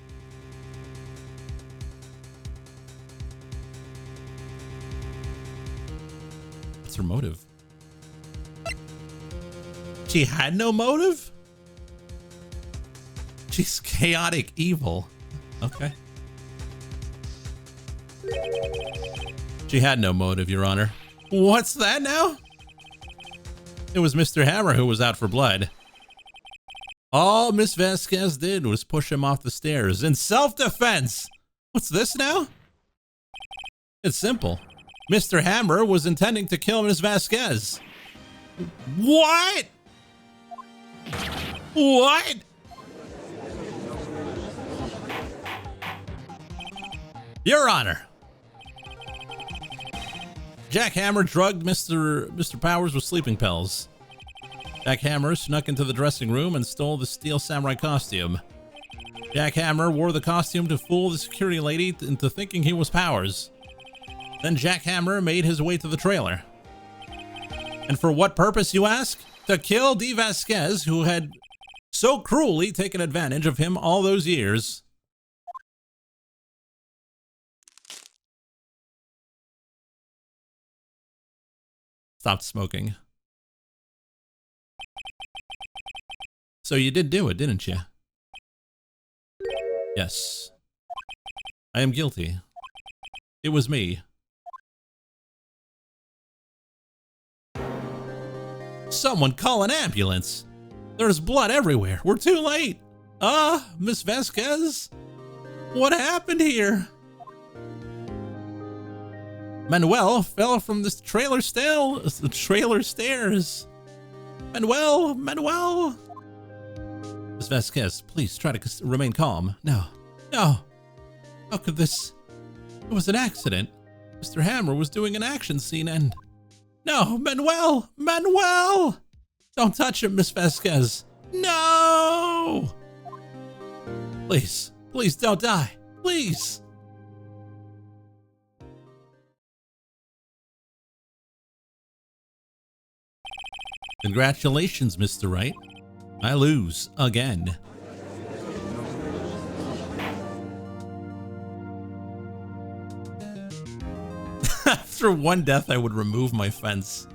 What's her motive? She had no motive? She's chaotic evil. Okay. She had no motive, Your Honor. What's that now? It was Mr. Hammer who was out for blood. All Miss Vasquez did was push him off the stairs in self-defense. What's this now? It's simple. Mr. Hammer was intending to kill Miss Vasquez. What? What? Your Honor. Jack Hammer drugged Mr. Powers with sleeping pills. Jack Hammer snuck into the dressing room and stole the steel samurai costume. Jack Hammer wore the costume to fool the security lady into thinking he was Powers. Then Jack Hammer made his way to the trailer. And for what purpose, you ask? To kill D. Vasquez, who had so cruelly taken advantage of him all those years. Stopped smoking. So you did do it, didn't you? Yes. I am guilty. It was me. Someone call an ambulance. There's blood everywhere. We're too late. Miss Vasquez? What happened here? Manuel fell from this trailer stairs. Manuel. Miss Vasquez, please try to remain calm. No. How could this? It was an accident. Mr. Hammer was doing an action scene and... No, Manuel! Don't touch him, Miss Vasquez. No! Please don't die. Please. Congratulations, Mr. Wright. I lose again. After one death, I would remove my fence.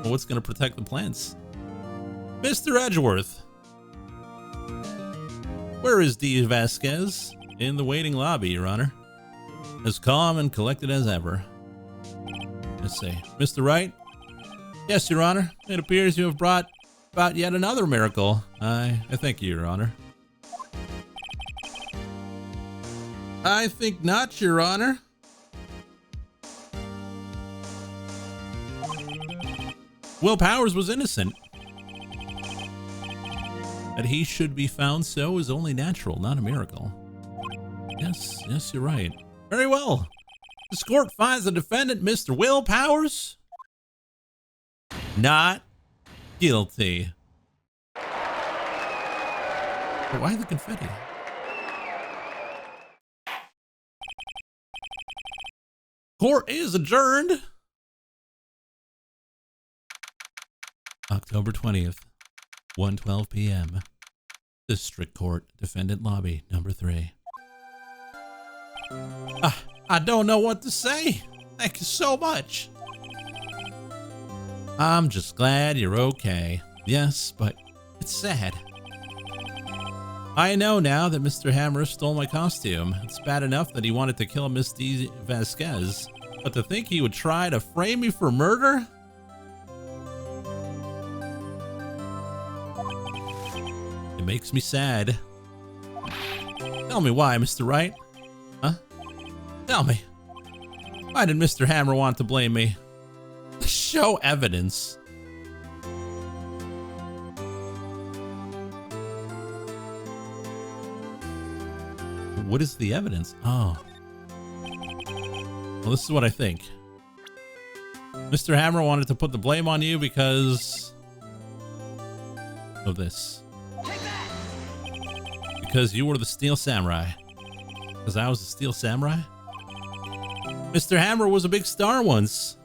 Well, what's going to protect the plants? Mr. Edgeworth. Where is D. Vasquez? In the waiting lobby, Your Honor. As calm and collected as ever. Let's see. Mr. Wright? Yes, Your Honor. It appears you have brought about yet another miracle. I thank you, Your Honor. I think not, Your Honor. Will Powers was innocent. That he should be found so is only natural, not a miracle. Yes, you're right. Very well. This court finds the defendant, Mr. Will Powers, not guilty. But why the confetti? Court is adjourned. October 20th, 1:12 p.m. District Court, Defendant Lobby, number 3. I don't know what to say. Thank you so much. I'm just glad you're okay. Yes, but it's sad. I know now that Mr. Hammer stole my costume. It's bad enough that he wanted to kill Miss D. Vasquez, but to think he would try to frame me for murder? It makes me sad. Tell me why, Mr. Wright. Huh? Tell me. Why did Mr. Hammer want to blame me? Show evidence. What is the evidence? Oh. Well, this is what I think. Mr. Hammer wanted to put the blame on you because of this. Because you were the Steel Samurai. Because I was the Steel Samurai? Mr. Hammer was a big star once.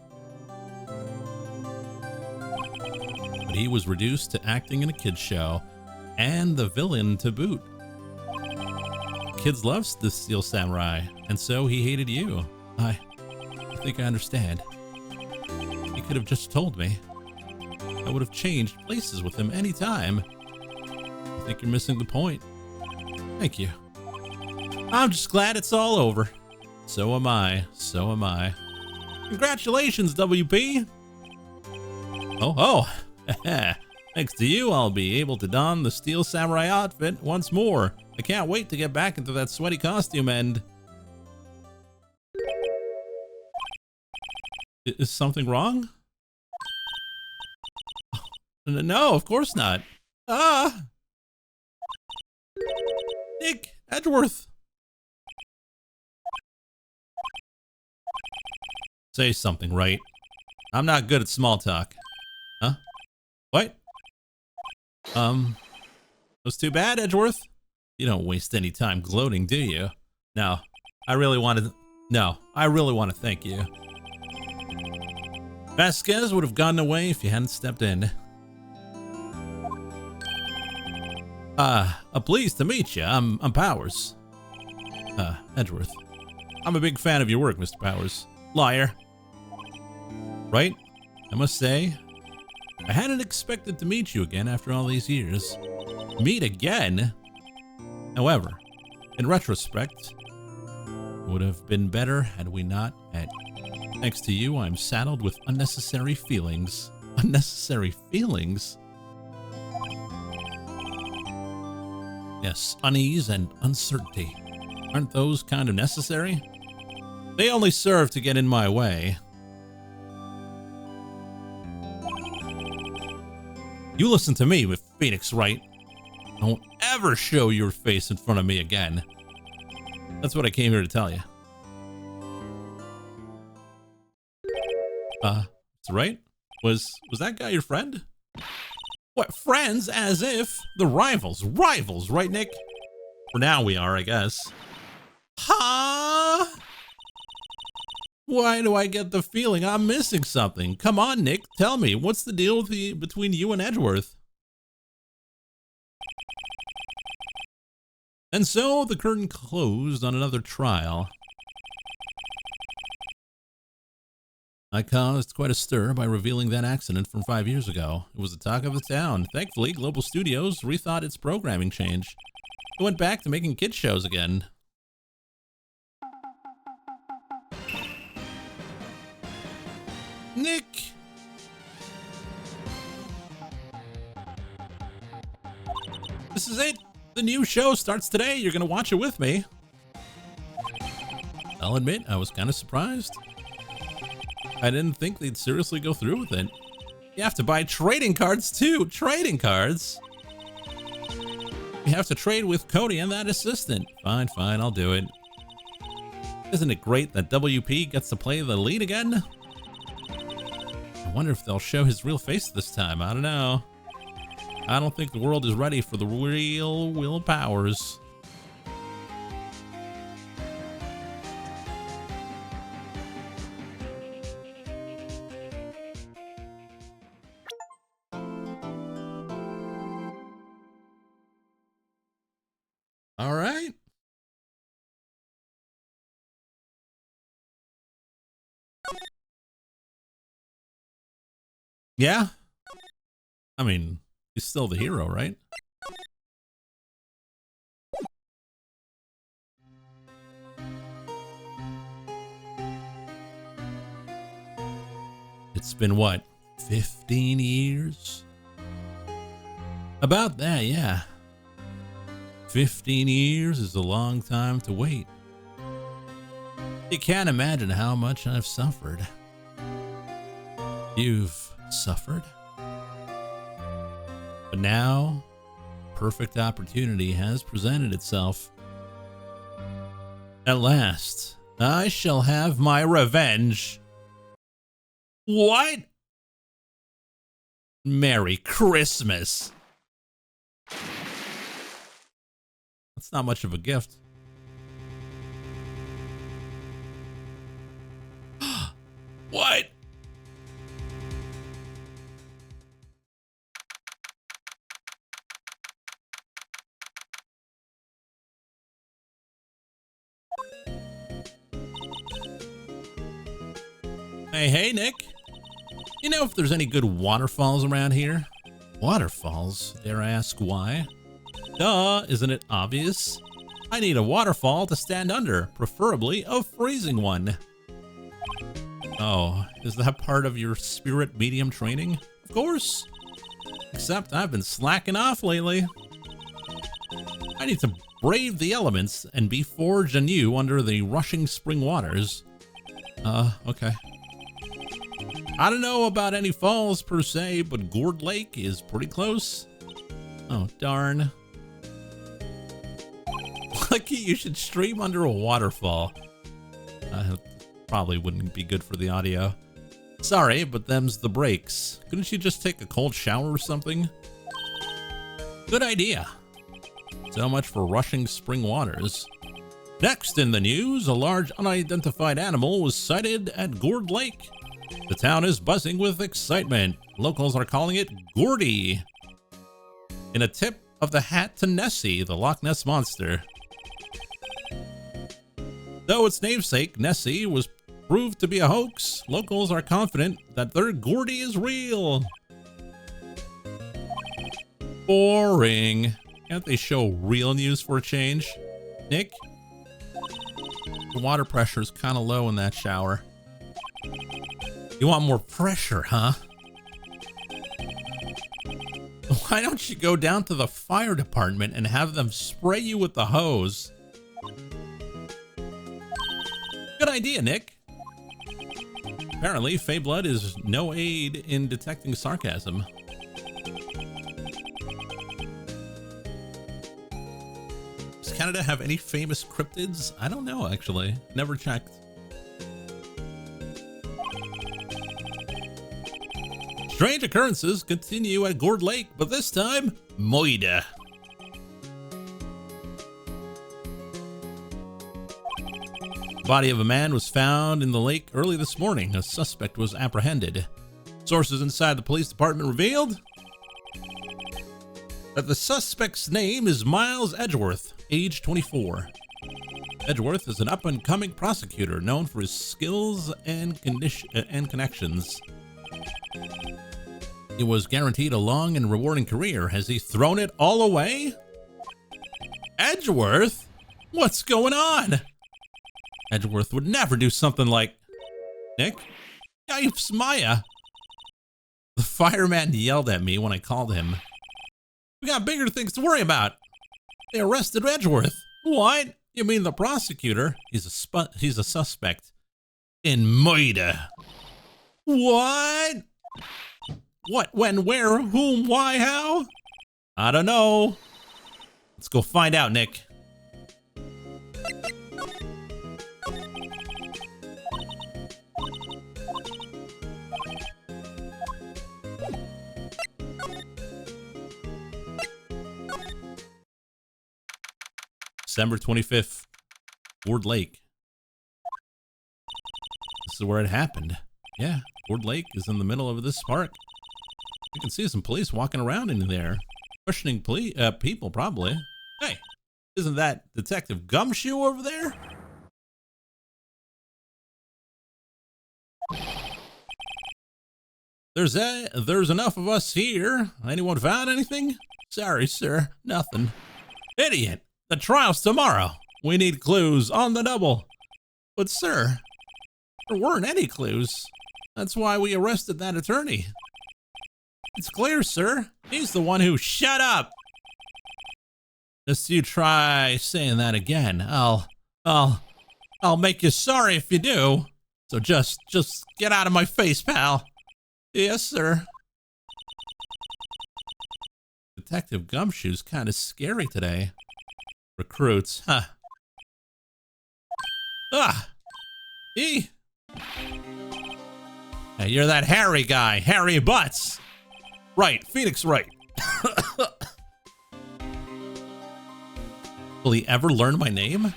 But he was reduced to acting in a kid's show. And the villain to boot. Kids loved the Steel Samurai. And so he hated you. I think I understand. He could have just told me. I would have changed places with him anytime. I think you're missing the point. Thank you. I'm just glad it's all over. So am I. So am I. Congratulations, WP. Oh. Thanks to you, I'll be able to don the Steel Samurai outfit once more. I can't wait to get back into that sweaty costume and... Is something wrong? No, of course not. Nick, Edgeworth. Say something, right? I'm not good at small talk. Huh? What? Was too bad, Edgeworth? You don't waste any time gloating, do you? No, I really want to thank you. Vasquez would have gotten away if you hadn't stepped in. Pleased to meet you. I'm Powers. Edgeworth. I'm a big fan of your work, Mr. Powers. Liar. Right? I must say, I hadn't expected to meet you again after all these years. Meet again? However, in retrospect, it would have been better had we not met. Thanks to you, I'm saddled with unnecessary feelings. Unnecessary feelings? Yes, unease and uncertainty. Aren't those kind of necessary? They only serve to get in my way. You listen to me with Phoenix, right? Don't ever show your face in front of me again. That's what I came here to tell you. That's right. Was that guy your friend? What, friends? As if the rivals, right, Nick? For now we are, I guess. Huh? Why do I get the feeling I'm missing something? Come on, Nick, tell me, what's the deal with between you and Edgeworth? And so the curtain closed on another trial. I caused quite a stir by revealing that accident from 5 years ago. It was the talk of the town. Thankfully, Global Studios rethought its programming change. It went back to making kids shows again. Nick! This is it! The new show starts today. You're gonna watch it with me. I'll admit, I was kind of surprised. I didn't think they'd seriously go through with it. You have to buy trading cards too! Trading cards! You have to trade with Cody and that assistant. Fine, I'll do it. Isn't it great that WP gets to play the lead again? I wonder if they'll show his real face this time. I don't know. I don't think the world is ready for the real Will Powers. All right. Yeah. I mean, he's still the hero, right? It's been what, 15 years? About that, yeah. 15 years is a long time to wait. You can't imagine how much I've suffered. You've suffered? But now, perfect opportunity has presented itself. At last, I shall have my revenge. What? Merry Christmas. That's not much of a gift. What? Hey, Nick. You know if there's any good waterfalls around here? Waterfalls? Dare I ask why? Duh, isn't it obvious? I need a waterfall to stand under, preferably a freezing one. Oh, is that part of your spirit medium training? Of course. Except I've been slacking off lately. I need to brave the elements and be forged anew under the rushing spring waters. Okay. I don't know about any falls per se, but Gourd Lake is pretty close. Oh, darn. Lucky you should stream under a waterfall. Probably wouldn't be good for the audio. Sorry, but them's the breaks. Couldn't you just take a cold shower or something? Good idea. So much for rushing spring waters. Next in the news, a large unidentified animal was sighted at Gourd Lake. The town is buzzing with excitement. Locals are calling it Gourdy. In a tip of the hat to Nessie, the Loch Ness Monster. Though its namesake, Nessie, was proved to be a hoax, locals are confident that their Gourdy is real. Boring. Can't they show real news for a change? Nick? The water pressure is kind of low in that shower. You want more pressure, huh? Why don't you go down to the fire department and have them spray you with the hose? Good idea, Nick. Apparently, Fey blood is no aid in detecting sarcasm. Does Canada have any famous cryptids? I don't know, actually. Never checked. Strange occurrences continue at Gourd Lake, but this time, Moida. The body of a man was found in the lake early this morning. A suspect was apprehended. Sources inside the police department revealed that the suspect's name is Miles Edgeworth, age 24. Edgeworth is an up-and-coming prosecutor known for his skills and connections. He was guaranteed a long and rewarding career. Has he thrown it all away? Edgeworth? What's going on? Edgeworth would never do something like... Nick? Yipes Maya! The fireman yelled at me when I called him. We got bigger things to worry about. They arrested Edgeworth. What? You mean the prosecutor? He's a suspect. In murder. What? What, when, where, whom, why, how? I don't know. Let's go find out, Nick. December 25th, Gourd Lake. This is where it happened. Yeah, Gourd Lake is in the middle of this park. You can see some police walking around in there, questioning people, probably. Hey, isn't that Detective Gumshoe over there? There's enough of us here. Anyone found anything? Sorry, sir, nothing. Idiot, the trial's tomorrow. We need clues on the double. But sir, there weren't any clues. That's why we arrested that attorney. It's clear, sir. He's the one who— Shut up! Just you try saying that again. I'll make you sorry if you do. So just get out of my face, pal. Yes, sir. Detective Gumshoe's kind of scary today. Recruits, huh? Ah! Hey, you're that Harry guy, Harry Butts. Right, Phoenix Wright. Will he ever learn my name?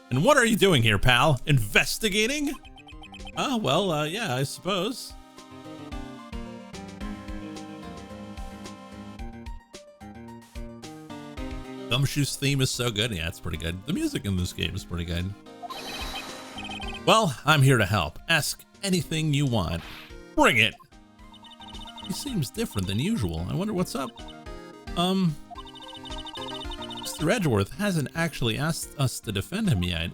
And what are you doing here, pal? Investigating? Oh, well, yeah, I suppose. Gumshoe's theme is so good. Yeah, it's pretty good. The music in this game is pretty good. Well, I'm here to help. Ask anything you want. Bring it! He seems different than usual. I wonder what's up. Mr. Edgeworth hasn't actually asked us to defend him yet.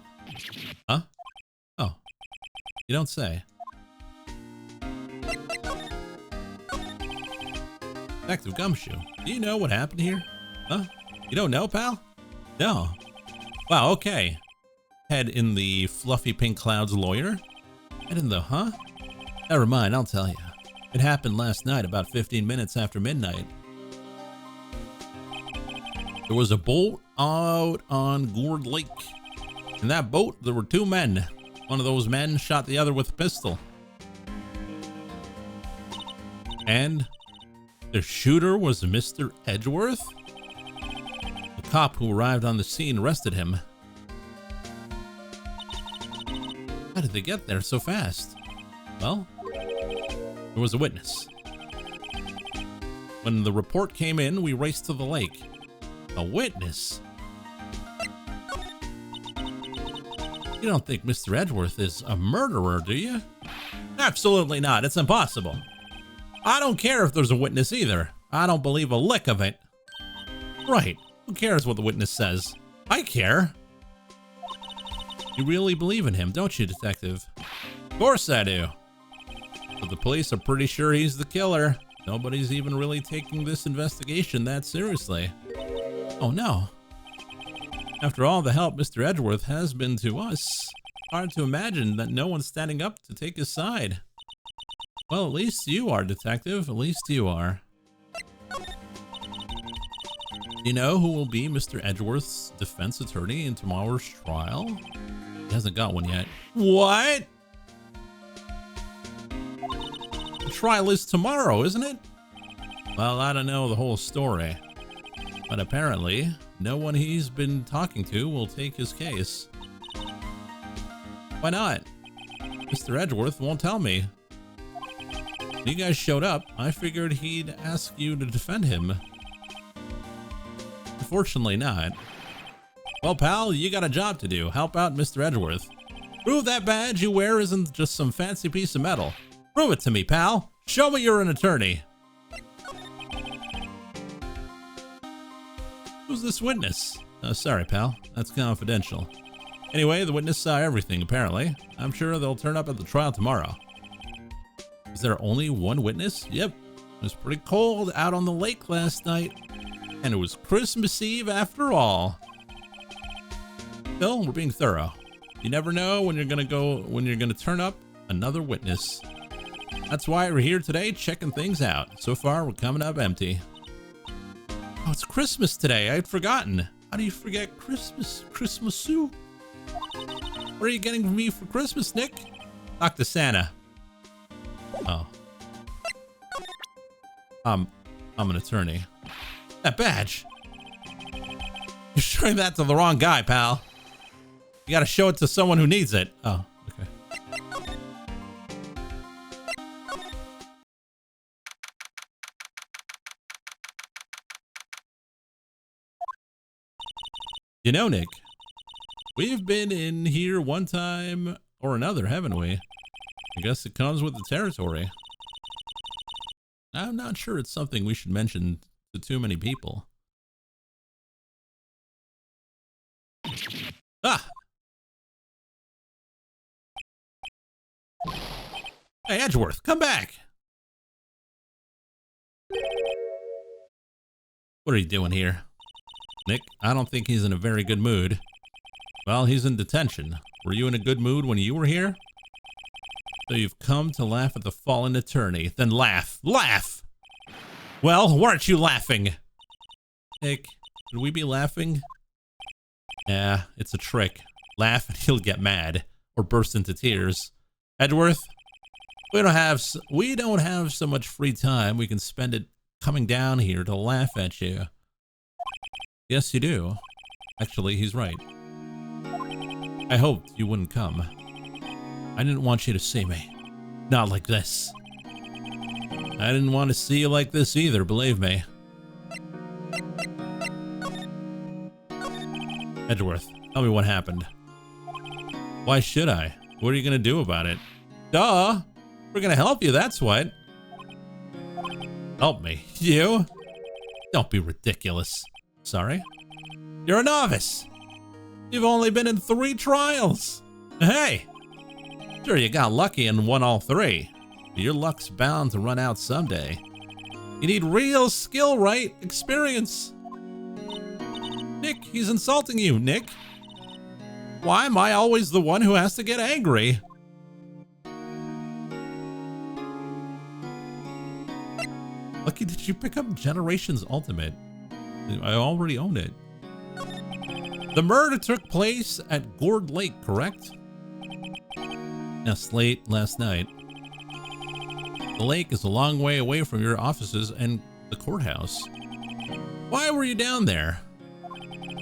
Huh? Oh. You don't say. Detective Gumshoe, do you know what happened here? Huh? You don't know, pal? No. Wow, okay. Head in the fluffy pink cloud's lawyer? Head in the— huh? Never mind, I'll tell you. It happened last night about 15 minutes after midnight. There was a boat out on Gourd Lake. In that boat, there were two men. One of those men shot the other with a pistol. And the shooter was Mr. Edgeworth? The cop who arrived on the scene arrested him. How did they get there so fast? Well, there was a witness. When the report came in, we raced to the lake. A witness? You don't think Mr. Edgeworth is a murderer, do you? Absolutely not. It's impossible. I don't care if there's a witness either. I don't believe a lick of it. Right. Who cares what the witness says? I care. You really believe in him, don't you, Detective? Of course I do. But the police are pretty sure he's the killer. Nobody's even really taking this investigation that seriously. Oh no. After all the help Mr. Edgeworth has been to us, hard to imagine that no one's standing up to take his side. Well, at least you are, Detective. At least you are. You know who will be Mr. Edgeworth's defense attorney in tomorrow's trial? He hasn't got one yet. What? The trial is tomorrow, isn't it? Well, I don't know the whole story. But apparently, no one he's been talking to will take his case. Why not? Mr. Edgeworth won't tell me. When you guys showed up, I figured he'd ask you to defend him. Unfortunately not. Well, pal, you got a job to do. Help out Mr. Edgeworth. Prove that badge you wear isn't just some fancy piece of metal. Prove it to me, pal. Show me you're an attorney. Who's this witness? Sorry, pal. That's confidential. Anyway, the witness saw everything, apparently. I'm sure they'll turn up at the trial tomorrow. Is there only one witness? Yep. It was pretty cold out on the lake last night. And it was Christmas Eve after all. Phil, we're being thorough. You never know when you're gonna turn up another witness. That's why we're here today, checking things out. So far, we're coming up empty. Oh, it's Christmas today. I had forgotten. How do you forget Christmas? Christmas-oo? What are you getting for me for Christmas, Nick? Talk to Santa. Oh. I'm an attorney. That badge. You're showing that to the wrong guy, pal. You gotta show it to someone who needs it. Oh, okay. You know, Nick, we've been in here one time or another, haven't we? I guess it comes with the territory. I'm not sure it's something we should mention to too many people. Ah! Hey, Edgeworth, come back! What are you doing here? Nick, I don't think he's in a very good mood. Well, he's in detention. Were you in a good mood when you were here? So you've come to laugh at the fallen attorney. Then laugh. Laugh! Well, weren't you laughing? Nick, should we be laughing? Yeah, it's a trick. Laugh and he'll get mad. Or burst into tears. Edgeworth, we don't have so much free time. We can spend it coming down here to laugh at you. Yes, you do. Actually, he's right. I hoped you wouldn't come. I didn't want you to see me. Not like this. I didn't want to see you like this either, believe me. Edgeworth, tell me what happened. Why should I? What are you going to do about it? Duh! We're going to help you, that's what. Help me? You? Don't be ridiculous. Sorry? You're a novice. You've only been in 3 trials. Hey! Sure, you got lucky and won all 3. But your luck's bound to run out someday. You need real skill, right? Experience. Nick, he's insulting you, Nick. Why am I always the one who has to get angry? Lucky, did you pick up Generations Ultimate? I already own it. The murder took place at Gourd Lake, correct? Yes, late last night. The lake is a long way away from your offices and the courthouse. Why were you down there?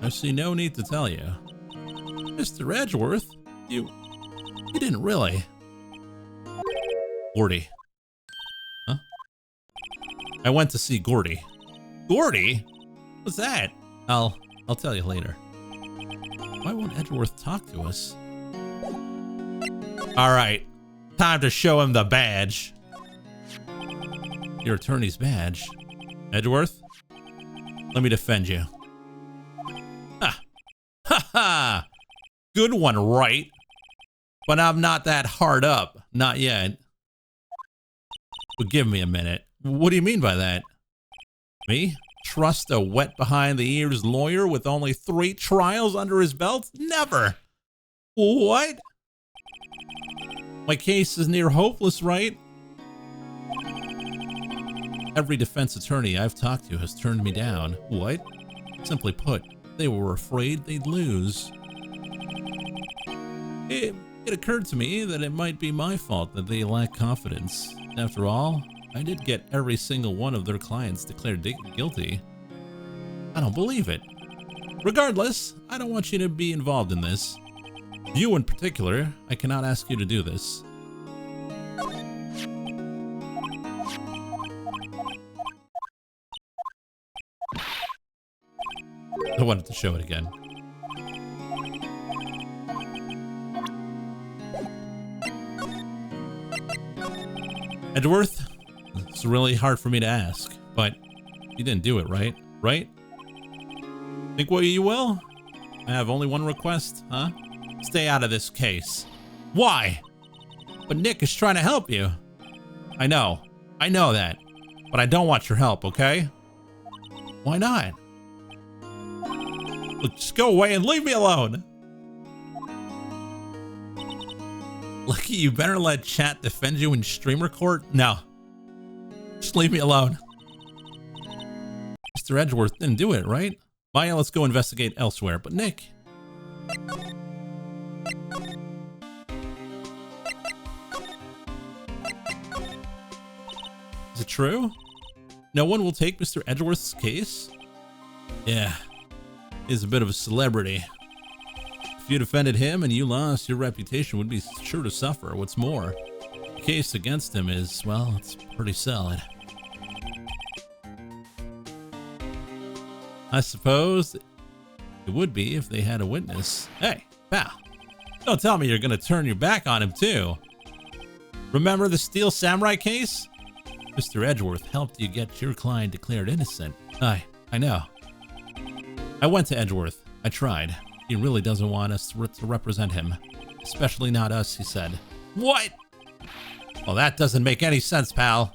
I see no need to tell you. Mr. Edgeworth, you didn't really. Gordy. Huh? I went to see Gordy. Gordy? What's that? I'll tell you later. Why won't Edgeworth talk to us? All right, time to show him the badge. Your attorney's badge. Edgeworth, let me defend you. Ha! Ha ha! Good one, right? But I'm not that hard up. Not yet. But give me a minute. What do you mean by that? Me? Trust a wet behind the ears lawyer with only 3 trials under his belt? Never! What? My case is near hopeless, right? Every defense attorney I've talked to has turned me down. What? Simply put, they were afraid they'd lose. It occurred to me that it might be my fault that they lack confidence. After all, I did get every single one of their clients declared guilty. I don't believe it. Regardless, I don't want you to be involved in this. You in particular, I cannot ask you to do this. I wanted to show it again. Edgeworth, it's really hard for me to ask, but you didn't do it, right? Right? Think what you will? I have only one request, huh? Stay out of this case. Why? But Nick is trying to help you. I know that, but I don't want your help, okay? Why not? Look, just go away and leave me alone. Lucky, you better let chat defend you in streamer court? No. Just leave me alone. Mr. Edgeworth didn't do it, right? Maya, let's go investigate elsewhere. But Nick... Is it true? No one will take Mr. Edgeworth's case? Yeah. He's a bit of a celebrity. If you defended him and you lost, your reputation would be sure to suffer. What's more, the case against him is, well, it's pretty solid. I suppose it would be if they had a witness. Hey, pal, don't tell me you're gonna turn your back on him too. Remember the Steel Samurai case? Mr. Edgeworth helped you get your client declared innocent. I know. I went to Edgeworth. I tried. He really doesn't want us to represent him. Especially not us, he said. What? Well, that doesn't make any sense, pal.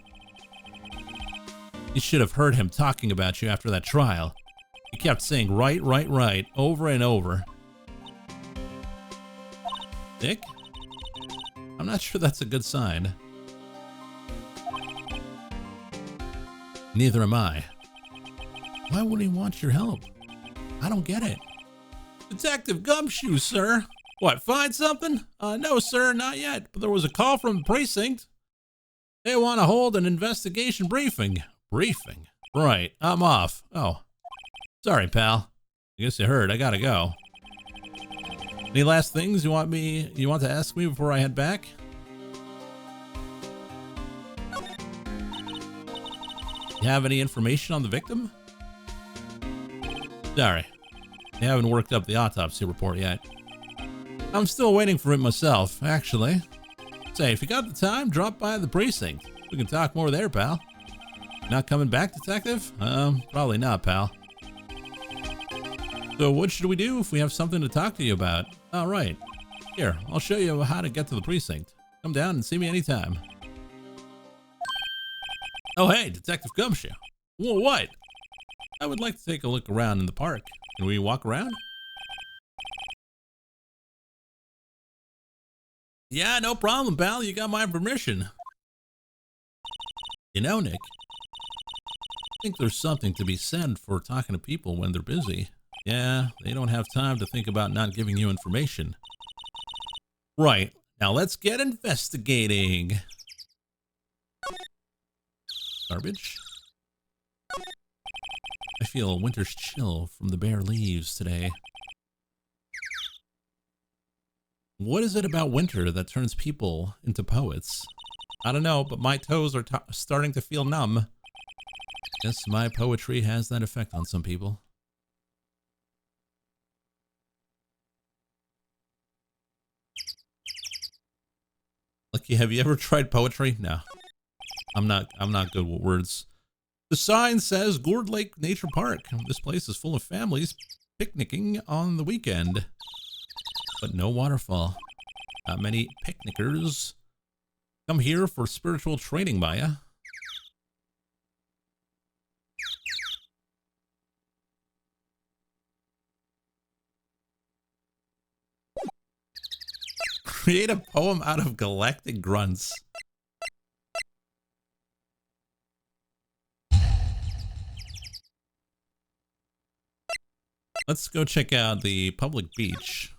You should have heard him talking about you after that trial. He kept saying right, right, right, over and over. Nick? I'm not sure that's a good sign. Neither am I. Why would he want your help? I don't get it. Detective Gumshoe, sir. What, find something? No, sir, not yet. But there was a call from the precinct. They want to hold an investigation briefing. Briefing? Right, I'm off. Oh. Sorry, pal. I guess you heard. I gotta go. Any last things you want to ask me before I head back? You have any information on the victim? Sorry. I haven't worked up the autopsy report yet. I'm still waiting for it myself, actually. Say, if you got the time, drop by the precinct. We can talk more there, pal. Not coming back, detective? Probably not, pal. So what should we do if we have something to talk to you about? All right. Here, I'll show you how to get to the precinct. Come down and see me anytime. Oh, hey, Detective Gumshoe. Well, what? I would like to take a look around in the park. Can we walk around? Yeah, no problem, pal. You got my permission. You know, Nick, I think there's something to be said for talking to people when they're busy. Yeah, they don't have time to think about not giving you information. Right. Now let's get investigating. Garbage? I feel a winter's chill from the bare leaves today. What is it about winter that turns people into poets? I don't know, but my toes are starting to feel numb. Guess my poetry has that effect on some people. Lucky, have you ever tried poetry? No. I'm not good with words. The sign says Gourd Lake Nature Park. This place is full of families picnicking on the weekend. But no waterfall. Not many picnickers come here for spiritual training, Maya. Create a poem out of galactic grunts. Let's go check out the public beach.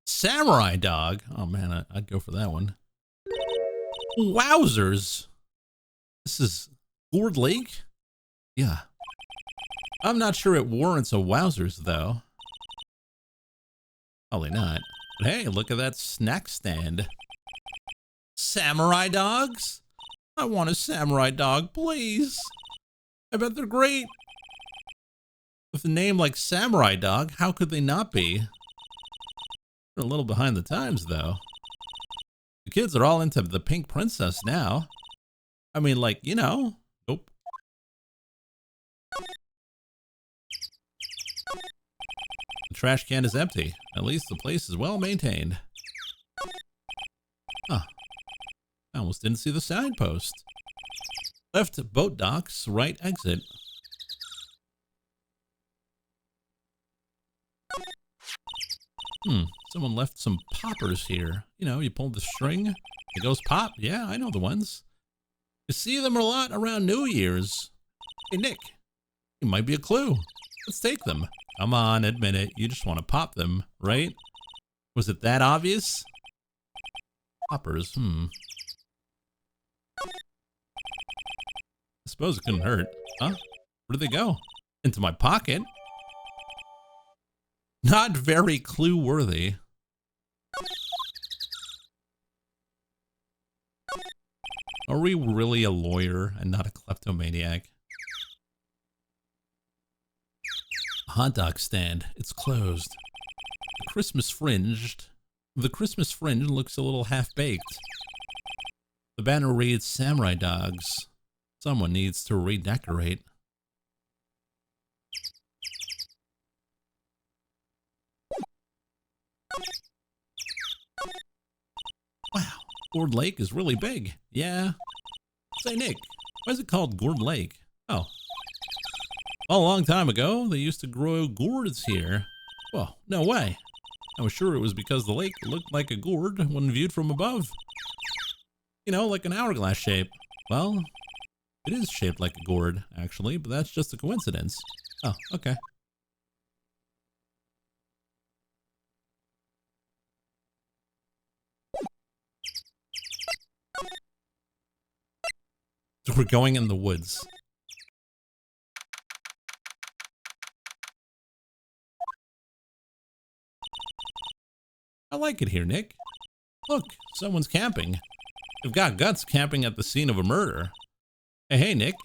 Samurai dog. Oh man, I'd go for that one. Wowzers. This is Gourd Lake? Yeah. I'm not sure it warrants a wowzers though. Probably not. But hey, look at that snack stand. Samurai dogs? I want a samurai dog, please. I bet they're great. With a name like Samurai Dog, how could they not be? They're a little behind the times, though. The kids are all into the Pink Princess now. I mean, like, you know. Nope. The trash can is empty. At least the place is well maintained. Huh. I almost didn't see the signpost. Left boat docks, right exit. Someone left some poppers here. You know, you pull the string, it goes pop. Yeah, I know the ones. You see them a lot around New Year's. Hey, Nick, it might be a clue. Let's take them. Come on, admit it. You just want to pop them, right? Was it that obvious? Poppers, I suppose it couldn't hurt. Huh? Where did they go? Into my pocket? Not very clue-worthy. Are we really a lawyer and not a kleptomaniac? A hot dog stand. It's closed. The Christmas fringe looks a little half-baked. The banner reads Samurai Dogs. Someone needs to redecorate. Wow, Gourd Lake is really big. Yeah. Say, Nick, why is it called Gourd Lake? Oh. Well, a long time ago, they used to grow gourds here. Well, no way. I was sure it was because the lake looked like a gourd when viewed from above. You know, like an hourglass shape. Well, it is shaped like a gourd, actually, but that's just a coincidence. Oh, okay. We're going in the woods. I like it here, Nick. Look, someone's camping. They've got guts camping at the scene of a murder. Hey, Nick.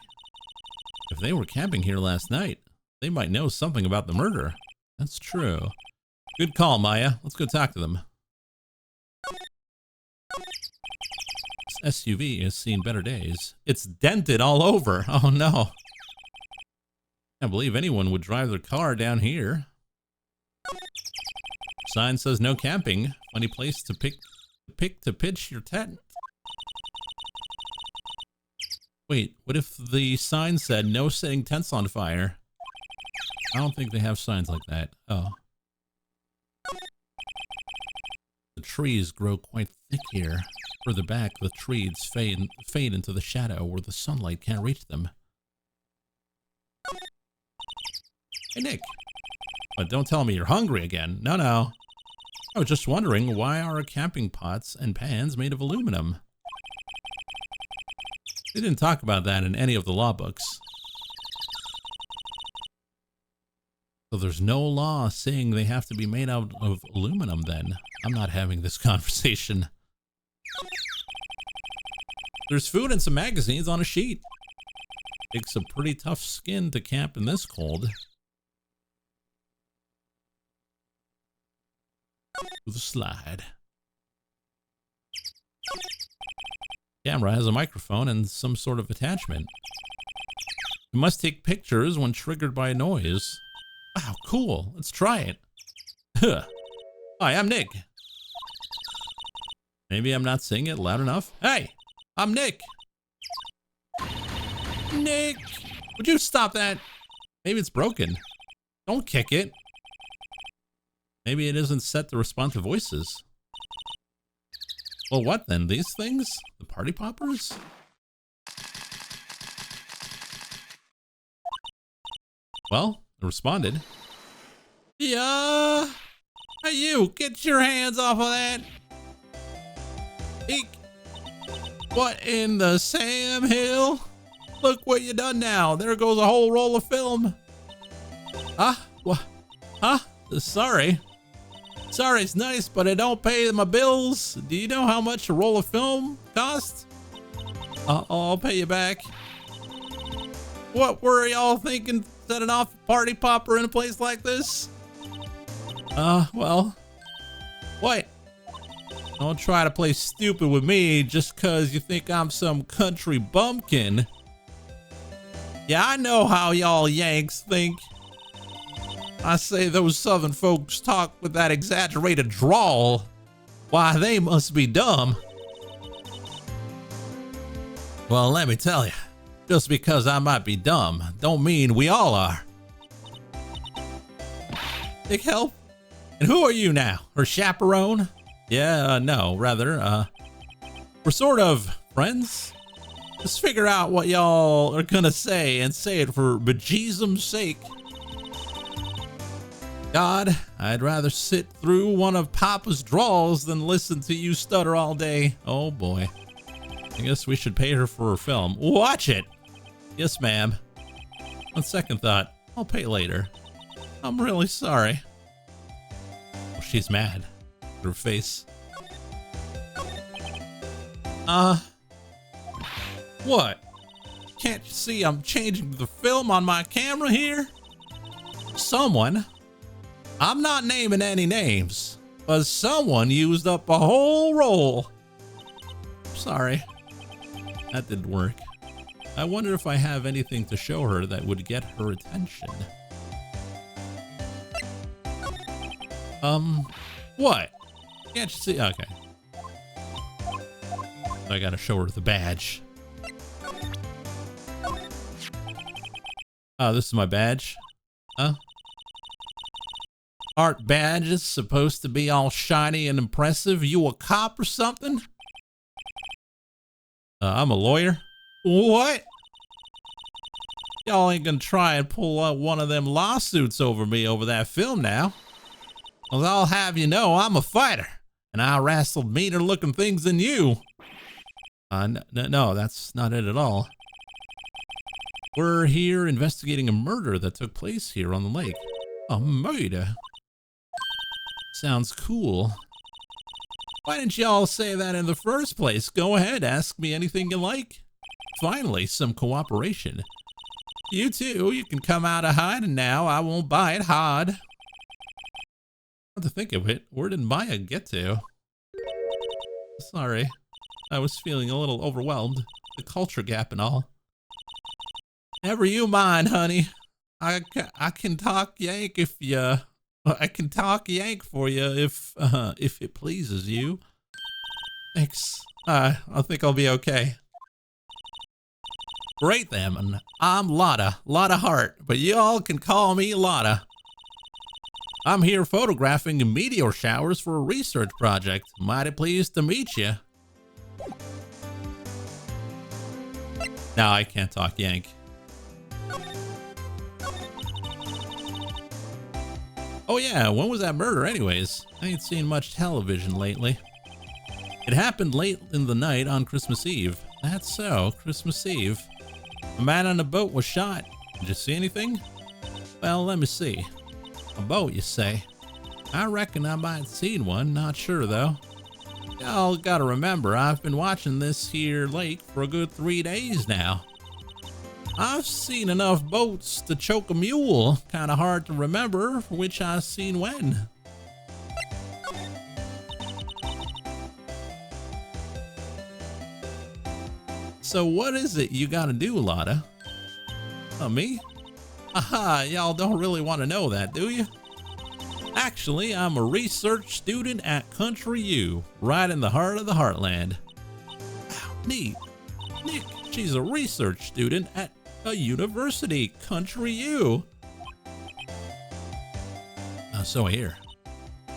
If they were camping here last night, they might know something about the murder. That's true. Good call, Maya. Let's go talk to them. This SUV has seen better days. It's dented all over. Oh, no. Can't believe anyone would drive their car down here. Sign says no camping. Funny place to pitch your tent. Wait, what if the sign said no setting tents on fire? I don't think they have signs like that. Oh. The trees grow quite thick here. Further back, the trees fade into the shadow where the sunlight can't reach them. Hey, Nick. But don't tell me you're hungry again. No, no. I was just wondering, why are camping pots and pans made of aluminum? They didn't talk about that in any of the law books. So there's no law saying they have to be made out of aluminum then. I'm not having this conversation. There's food and some magazines on a sheet. Takes a pretty tough skin to camp in this cold. To the slide. Camera has a microphone and some sort of attachment. It must take pictures when triggered by a noise. Wow, cool. Let's try it. Huh. Hi, I'm Nick. Maybe I'm not saying it loud enough. Hey, I'm Nick. Nick, would you stop that? Maybe it's broken. Don't kick it. Maybe it isn't set to respond to voices. Well, what then? These things? The party poppers? Well, it responded. Yeah. Hey, you, get your hands off of that. Eek. What in the Sam Hill? Look what you done now. There goes a whole roll of film. Huh? What? Huh? Sorry. Sorry's nice, but it don't pay my bills. Do you know how much a roll of film costs? I'll pay you back. What were y'all thinking setting off a party popper in a place like this? Well, what? Don't try to play stupid with me just cause you think I'm some country bumpkin. Yeah, I know how y'all Yanks think. I say those Southern folks talk with that exaggerated drawl. Why, they must be dumb. Well, let me tell you, just because I might be dumb, don't mean we all are. Nick, help? And who are you now? Her chaperone? Yeah, no, rather, we're sort of friends. Just figure out what y'all are gonna say and say it for bejesus's sake. God, I'd rather sit through one of Papa's draws than listen to you stutter all day. Oh boy. I guess we should pay her for her film. Watch it! Yes, ma'am. On second thought, I'll pay later. I'm really sorry. Oh, she's mad. Her face. What? Can't you see I'm changing the film on my camera here? Someone, I'm not naming any names, but someone used up a whole roll. Sorry. That didn't work. I wonder if I have anything to show her that would get her attention. What? Can't you see? Okay. I gotta show her the badge. Oh, this is my badge? Huh? Aren't badges supposed to be all shiny and impressive? You a cop or something? I'm a lawyer. What? Y'all ain't gonna try and pull out one of them lawsuits over me over that film now. Well, I'll have you know I'm a fighter, and I wrestled meaner looking things than you. No, that's not it at all. We're here investigating a murder that took place here on the lake. A murder? Sounds cool. Why didn't y'all say that in the first place? Go ahead, ask me anything you like. Finally, some cooperation. You too, you can come out of hiding now. I won't bite hard. To think of it, where did Maya get to? Sorry, I was feeling a little overwhelmed. The culture gap and all. Never you mind, honey. I can talk Yank if you... I can talk Yank for you if it pleases you. Thanks. I think I'll be okay. Great then. I'm Lotta Hart, but y'all can call me Lotta. I'm here photographing meteor showers for a research project. Mighty pleased to meet you. No, I can't talk Yank. Oh yeah, when was that murder anyways? I ain't seen much television lately. It happened late in the night on Christmas Eve. That's so, Christmas Eve. A man on a boat was shot. Did you see anything? Well, let me see. A boat, you say? I reckon I might have seen one, not sure though. Y'all gotta remember, I've been watching this here lake for a good 3 days now. I've seen enough boats to choke a mule. Kinda hard to remember which I've seen when. So what is it you gotta do, Lotta? Me? Aha, y'all don't really want to know that, do you? Actually, I'm a research student at Country U, right in the heart of the heartland. Wow, neat. Nick, she's a research student at a university, Country U. So I hear.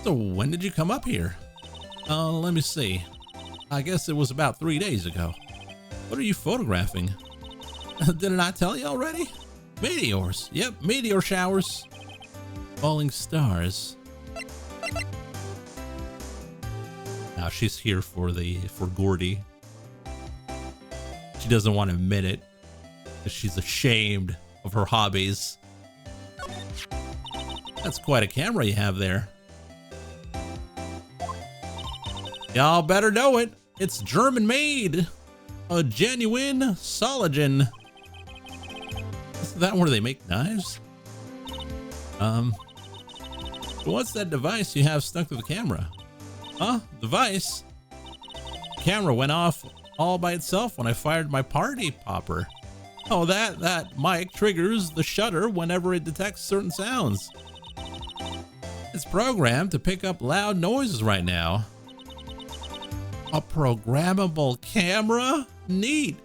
So when did you come up here? Let me see. I guess it was about 3 days ago. What are you photographing? Didn't I tell you already? Meteors. Yep, meteor showers. Falling stars. Now she's here for Gordy. She doesn't want to admit it, because she's ashamed of her hobbies. That's quite a camera you have there. Y'all better know it. It's German made. A genuine Soligen. Isn't that where they make knives? What's that device you have stuck to the camera? Huh? Device? The camera went off all by itself when I fired my party popper. Oh, that mic triggers the shutter whenever it detects certain sounds. It's programmed to pick up loud noises right now. A programmable camera? Neat.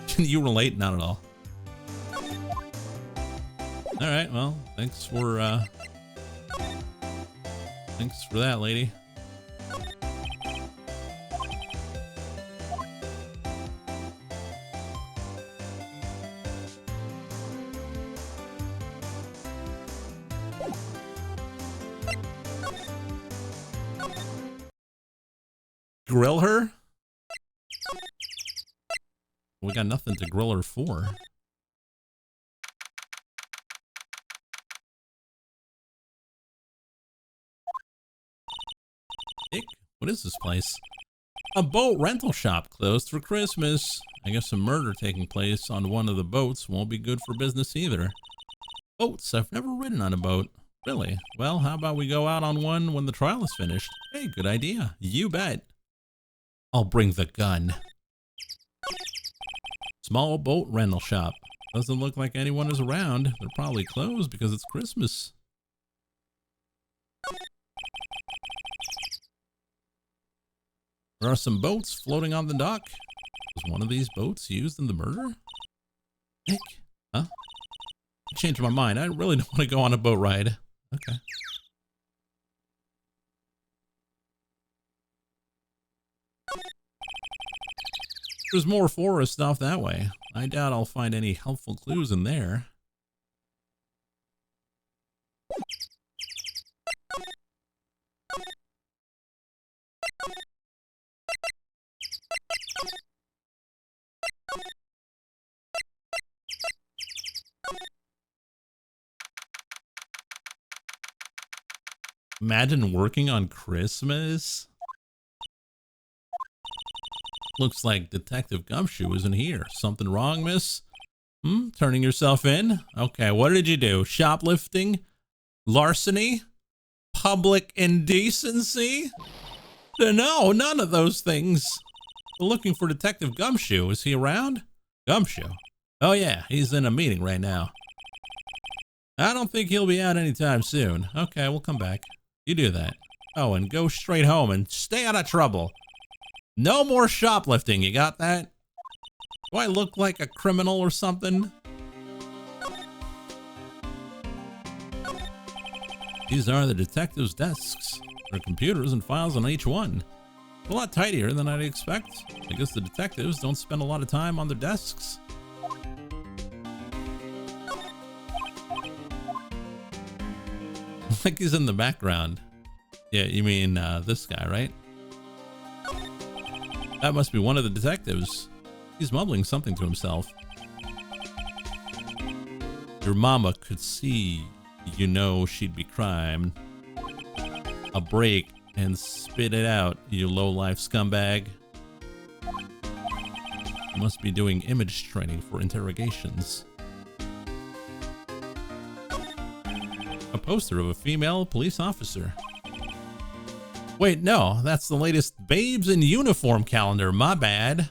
Can you relate? Not at all. All right, well, thanks for that, lady. Grill her? We got nothing to grill her for. Nick, what is this place? A boat rental shop closed for Christmas. I guess a murder taking place on one of the boats won't be good for business either. Boats? I've never ridden on a boat. Really? Well, how about we go out on one when the trial is finished? Hey, good idea. You bet. I'll bring the gun. Small boat rental shop. Doesn't look like anyone is around. They're probably closed because it's Christmas. There are some boats floating on the dock. Was one of these boats used in the murder? Nick? Huh? I changed my mind. I really don't want to go on a boat ride. Okay. There's more forest off that way. I doubt I'll find any helpful clues in there. Imagine working on Christmas. Looks like Detective Gumshoe isn't here. Something wrong, miss? Turning yourself in? Okay, what did you do? Shoplifting? Larceny? Public indecency? No, none of those things. We're looking for Detective Gumshoe. Is he around? Gumshoe? Oh yeah, he's in a meeting right now. I don't think he'll be out anytime soon. Okay, we'll come back. You do that. Oh, and go straight home and stay out of trouble. No more shoplifting, you got that? Do I look like a criminal or something? These are the detectives' desks. There are computers and files on each one. A lot tidier than I'd expect. I guess the detectives don't spend a lot of time on their desks. Like he's in the background. Yeah, you mean this guy, right? That must be one of the detectives. He's mumbling something to himself. Your mama could see, you know she'd be crying. A break and spit it out, you low-life scumbag. You must be doing image training for interrogations. A poster of a female police officer. Wait, no, that's the latest Babes in Uniform calendar, my bad.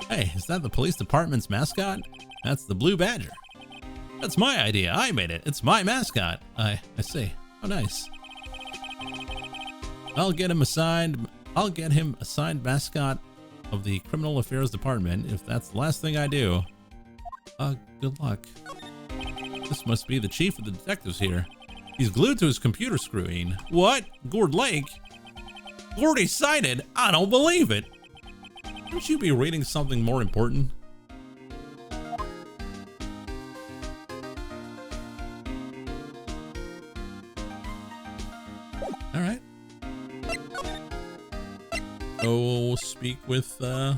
Hey, is that the police department's mascot? That's the Blue Badger. That's my idea, I made it. It's my mascot. I see. Oh, nice. I'll get him assigned mascot of the Criminal Affairs Department if that's the last thing I do. Good luck. This must be the chief of the detectives here. He's glued to his computer screen. What? Gord Lake? Gordy sighted? I don't believe it. Shouldn't you be reading something more important? All right. Go speak with, oh.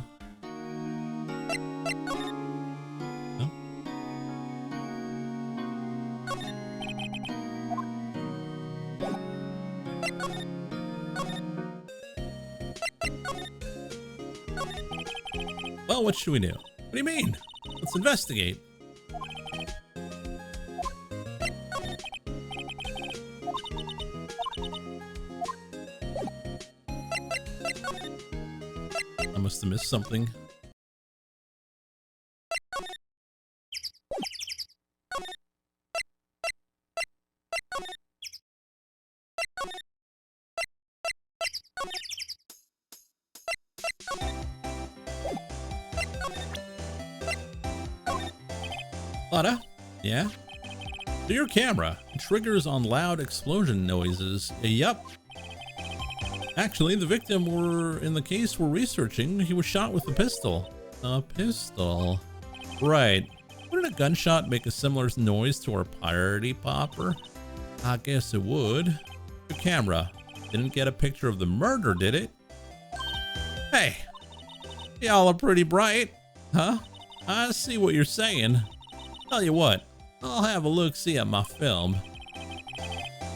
Well, what should we do? What do you mean? Let's investigate. I must have missed something. Lotta? Yeah? To your camera. Triggers on loud explosion noises. Yup. Actually, the victim in the case we're researching, he was shot with a pistol. A pistol. Right. Wouldn't a gunshot make a similar noise to our party popper? I guess it would. Your camera. Didn't get a picture of the murder, did it? Hey. Y'all are pretty bright. Huh? I see what you're saying. Tell you what, I'll have a look-see at my film.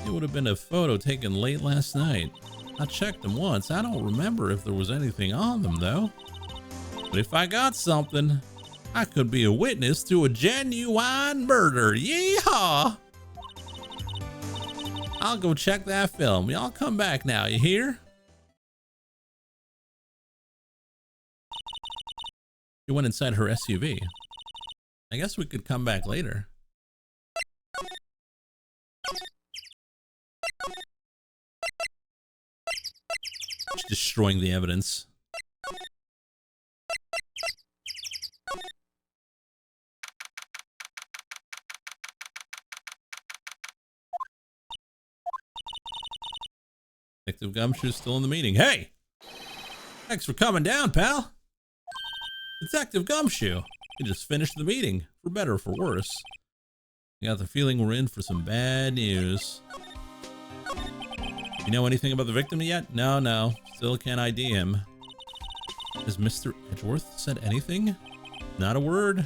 It would have been a photo taken late last night. I checked them once. I don't remember if there was anything on them, though. But if I got something, I could be a witness to a genuine murder. Yeehaw! I'll go check that film. Y'all come back now, you hear? She went inside her SUV. I guess we could come back later. Just destroying the evidence. Detective Gumshoe's still in the meeting. Hey! Thanks for coming down, pal. Detective Gumshoe. You just finished the meeting, for better or for worse. I got the feeling we're in for some bad news. You know anything about the victim yet? No. Still can't ID him. Has Mr. Edgeworth said anything? Not a word.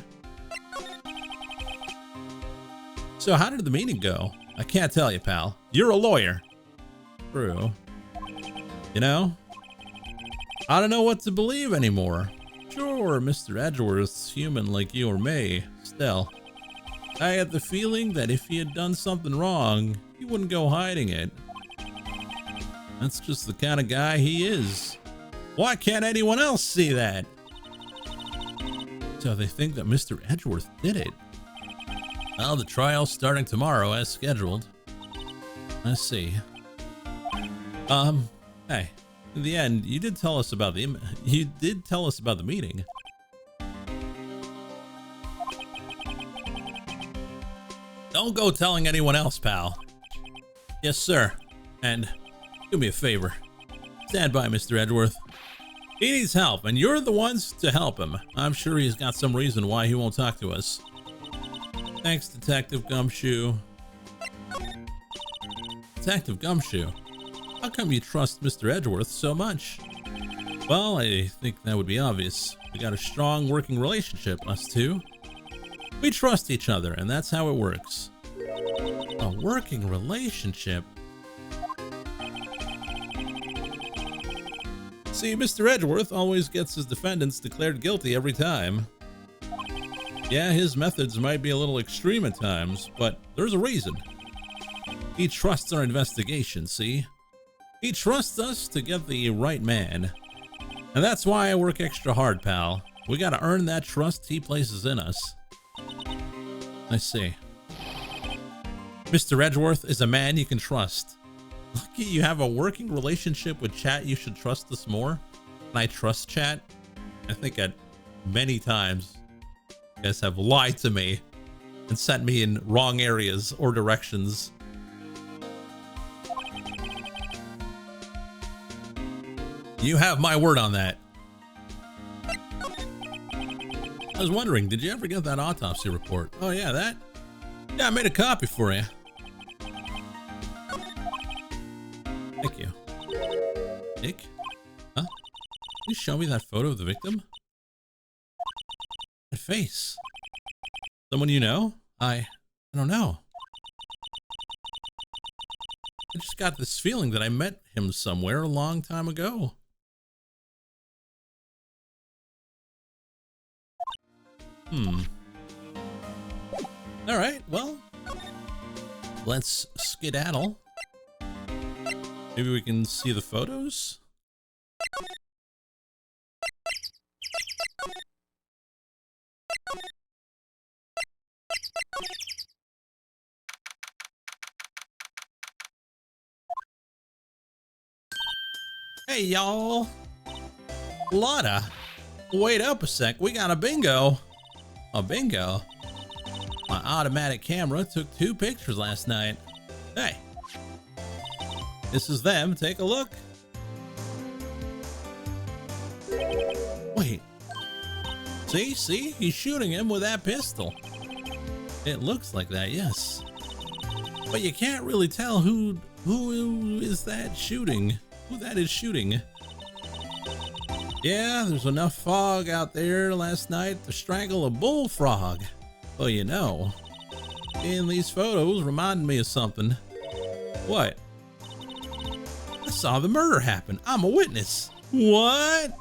So how did the meeting go? I can't tell you, pal. You're a lawyer. True. You know, I don't know what to believe anymore. Sure, Mr. Edgeworth's human like you or me. Still, I had the feeling that if he had done something wrong, he wouldn't go hiding it. That's just the kind of guy he is. Why can't anyone else see that? So they think that Mr. Edgeworth did it. Well, the trial's starting tomorrow as scheduled. I see. Hey, in the end, you did tell us about the meeting. Don't go telling anyone else, pal. Yes, sir. And do me a favor. Stand by Mr. Edgeworth. He needs help, and you're the ones to help him. I'm sure he's got some reason why he won't talk to us. Thanks, Detective Gumshoe. Detective Gumshoe? How come you trust Mr. Edgeworth so much? Well, I think that would be obvious. We got a strong working relationship, us two. We trust each other, and that's how it works. A working relationship? See, Mr. Edgeworth always gets his defendants declared guilty every time. Yeah, his methods might be a little extreme at times, but there's a reason. He trusts our investigation, see? He trusts us to get the right man. And that's why I work extra hard, pal. We gotta earn that trust he places in us. I see. Mr. Edgeworth is a man you can trust. Lucky you have a working relationship with Chat you should trust us more. And I trust Chat. I think at many times you guys have lied to me and sent me in wrong areas or directions. You have my word on that. I was wondering, did you ever get that autopsy report? Oh yeah, that? Yeah, I made a copy for you. Thank you. Nick? Huh? Can you show me that photo of the victim? That face. Someone you know? I don't know. I just got this feeling that I met him somewhere a long time ago. All right, well, let's skedaddle. Maybe we can see the photos? Hey, y'all. Lotta, wait up a sec. We got a bingo. A bingo? My automatic camera took 2 pictures last night. Hey. This is them. Take a look. Wait. See? He's shooting him with that pistol. It looks like that, yes. But you can't really tell who is that shooting. Who that is shooting. Yeah, there's enough fog out there last night to strangle a bullfrog. Well, you know, seeing these photos reminded me of something. What? I saw the murder happen. I'm a witness. What?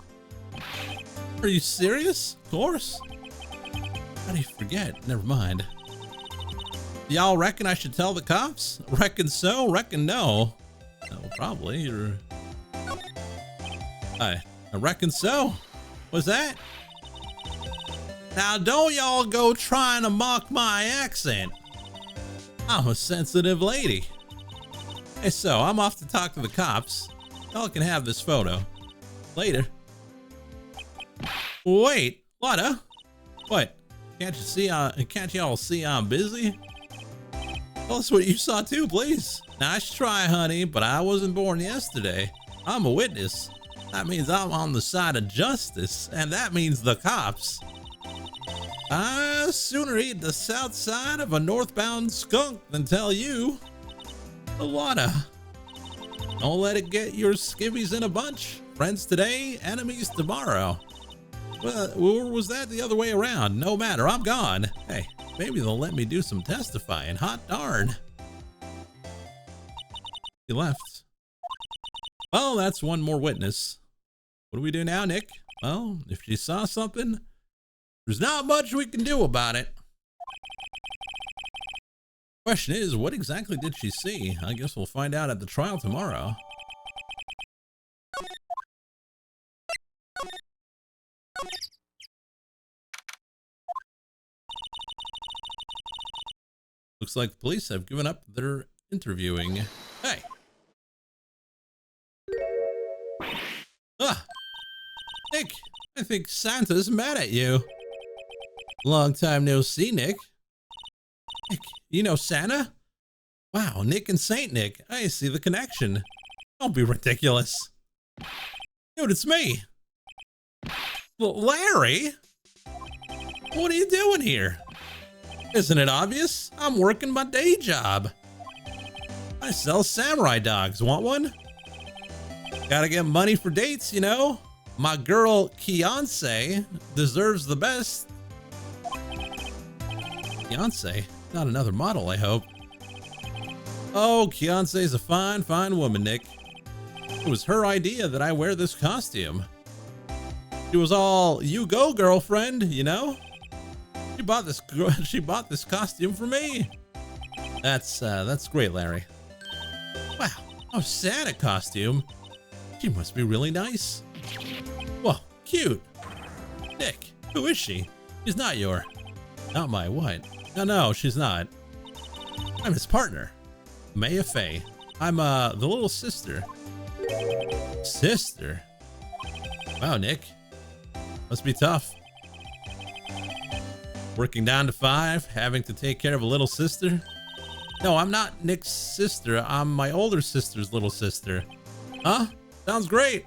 Are you serious? Of course. How do you forget? Never mind. Y'all reckon I should tell the cops? Reckon so, reckon no. Oh, probably, or... I reckon so. What's that? Now don't y'all go trying to mock my accent. I'm a sensitive lady. Hey, so I'm off to talk to the cops. Y'all can have this photo. Later. Wait, Lotta? What? Can't you see, can't y'all see I'm busy? Tell us what you saw too, please. Nice try, honey, but I wasn't born yesterday. I'm a witness. That means I'm on the side of justice, and that means the cops. I'd sooner eat the south side of a northbound skunk than tell you. Lotta. Don't let it get your skivvies in a bunch. Friends today, enemies tomorrow. Well, or was that the other way around? No matter, I'm gone. Hey, maybe they'll let me do some testifying. Hot darn. He left. Well, that's one more witness. What do we do now, Nick? Well, if she saw something, there's not much we can do about it. Question is, what exactly did she see? I guess we'll find out at the trial tomorrow. Looks like the police have given up their interviewing. Hey! Ah! Nick, I think Santa's mad at you. Long time no see, Nick. Nick, you know Santa? Wow, Nick and Saint Nick. I see the connection. Don't be ridiculous. Dude, it's me. Larry? What are you doing here? Isn't it obvious? I'm working my day job. I sell samurai dogs. Want one? Gotta get money for dates, you know? My girl, Fiance, deserves the best. Fiance? Not another model, I hope. Oh, Fiance's a fine, fine woman, Nick. It was her idea that I wear this costume. She was all, you go, girlfriend, you know? She bought this costume for me. That's great, Larry. Wow, a Santa costume. She must be really nice. Whoa, cute. Nick, who is she? She's not not my what? No, she's not. I'm his partner, Maya Fey. I'm the little sister. Sister? Wow, Nick. Must be tough. Working 9 to 5, having to take care of a little sister. No, I'm not Nick's sister. I'm my older sister's little sister. Huh? Sounds great.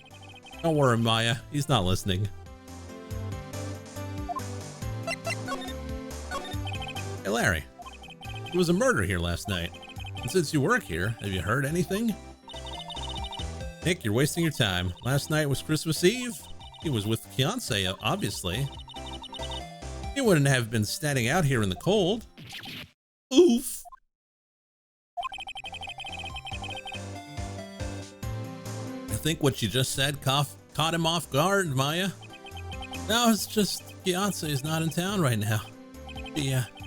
Don't worry, Maya. He's not listening. Hey, Larry. There was a murder here last night. And since you work here, have you heard anything? Nick, you're wasting your time. Last night was Christmas Eve. He was with Fiance, obviously. He wouldn't have been standing out here in the cold. Oof. I think what you just said caught him off guard, Maya. No, it's just Fiance is not in town right now.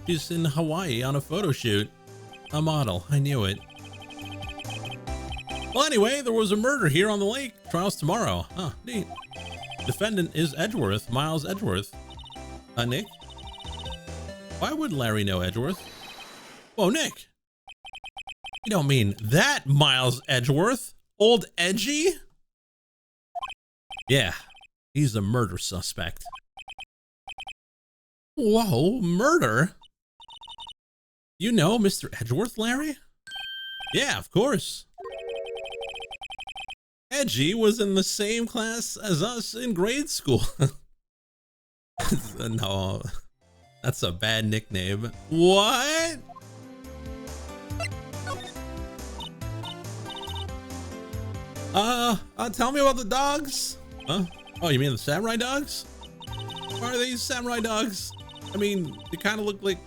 She's in Hawaii on a photo shoot. A model, I knew it. Well, anyway, there was a murder here on the lake. Trial's tomorrow. Huh, neat. Defendant is Edgeworth, Miles Edgeworth. Nick? Why would Larry know Edgeworth? Whoa, Nick. You don't mean that Miles Edgeworth? Old Edgy? Yeah, he's a murder suspect. Whoa, murder? You know Mr. Edgeworth, Larry? Yeah, of course. Edgy was in the same class as us in grade school. No, that's a bad nickname. What? Tell me about the dogs. Huh? Oh, you mean the samurai dogs? Why are these samurai dogs? I mean, they kind of look like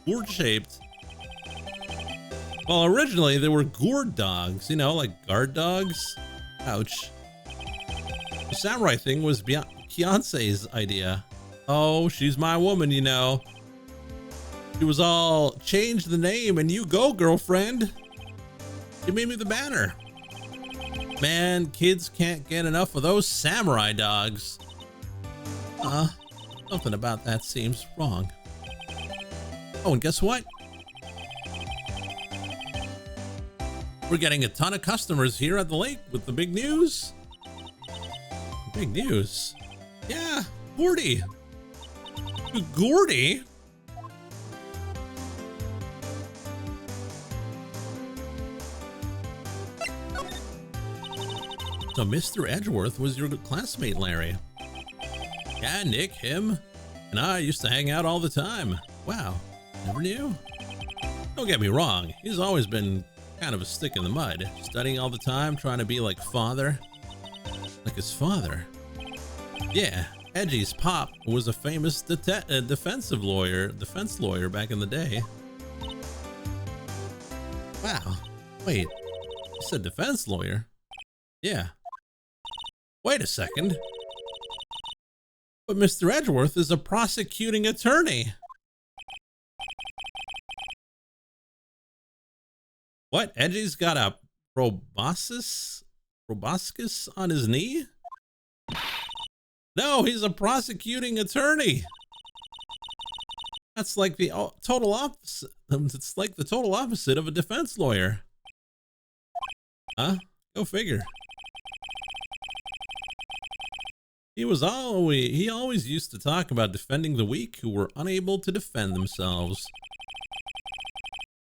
gourd-shaped. Well, originally they were gourd dogs, you know, like guard dogs. Ouch. The samurai thing was Fiance's idea. Oh, she's my woman, you know. She was all, change the name and you go, girlfriend. She made me the banner. Man, kids can't get enough of those samurai dogs. Something about that seems wrong. Oh, and guess what? We're getting a ton of customers here at the lake with the big news. Big news. Yeah, Gordy. Gordy? So Mr. Edgeworth was your classmate, Larry. Yeah, Nick, him, and I used to hang out all the time. Wow, never knew? Don't get me wrong, he's always been kind of a stick in the mud, studying all the time, trying to be like father. Like his father. Yeah, Edgy's pop was a famous defense lawyer back in the day. Wow, wait, you said defense lawyer? Yeah. Wait a second. But Mr. Edgeworth is a prosecuting attorney. What? Edgy's got a proboscis on his knee? No, he's a prosecuting attorney. That's like the total opposite. It's like the total opposite of a defense lawyer. Huh? Go figure. He always used to talk about defending the weak who were unable to defend themselves.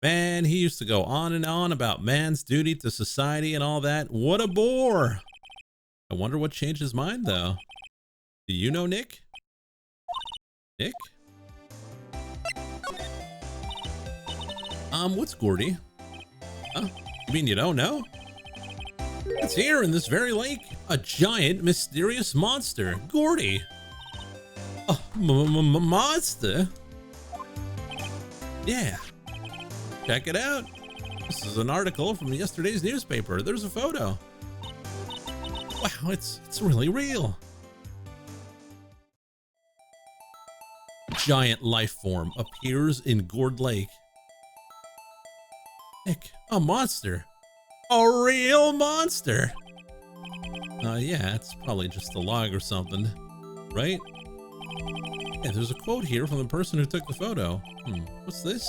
Man, he used to go on and on about man's duty to society and all that. What a bore. I wonder what changed his mind, though. Do you know Nick? Nick? What's Gordy? Huh? You mean you don't know? It's here in this very lake. A giant, mysterious monster. Gordy. A monster? Yeah. Check it out. This is an article from yesterday's newspaper. There's a photo. Wow, it's really real. Giant life form appears in Gourd Lake. Nick, a monster. A real monster. Yeah, it's probably just a log or something, right? Yeah, there's a quote here from the person who took the photo. What's this?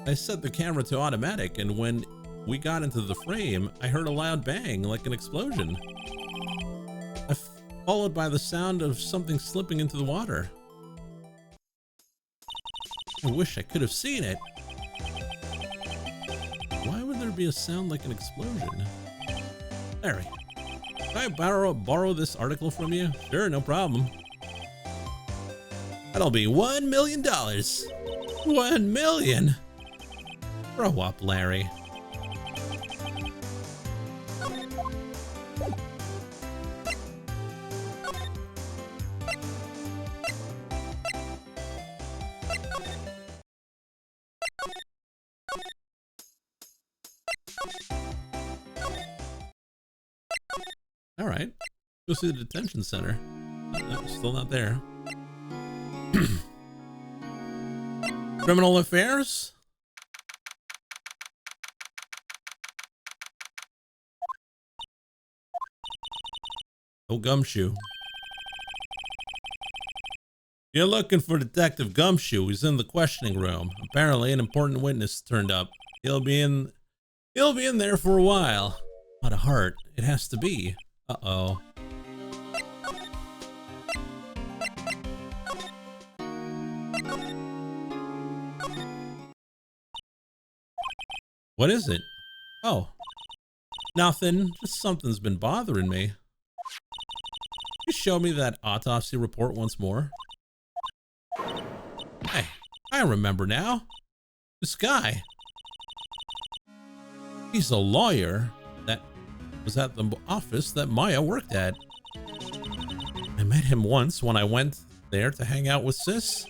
I set the camera to automatic, and when we got into the frame, I heard a loud bang, like an explosion. Followed by the sound of something slipping into the water. I wish I could have seen it. Why would there be a sound like an explosion? Larry, can I borrow this article from you? Sure, no problem. That'll be $1 million. 1 million? Grow up, Larry. All right, go see the detention center. No, still not there. Criminal affairs? Oh, Gumshoe. You're looking for Detective Gumshoe. He's in the questioning room. Apparently, an important witness turned up. He'll be in there for a while. What a heart. It has to be. Uh-oh. What is it? Oh. Nothing. Just something's been bothering me. Can you show me that autopsy report once more? Hey, I remember now. This guy. He's a lawyer that was at the office that Maya worked at. I met him once when I went there to hang out with Sis.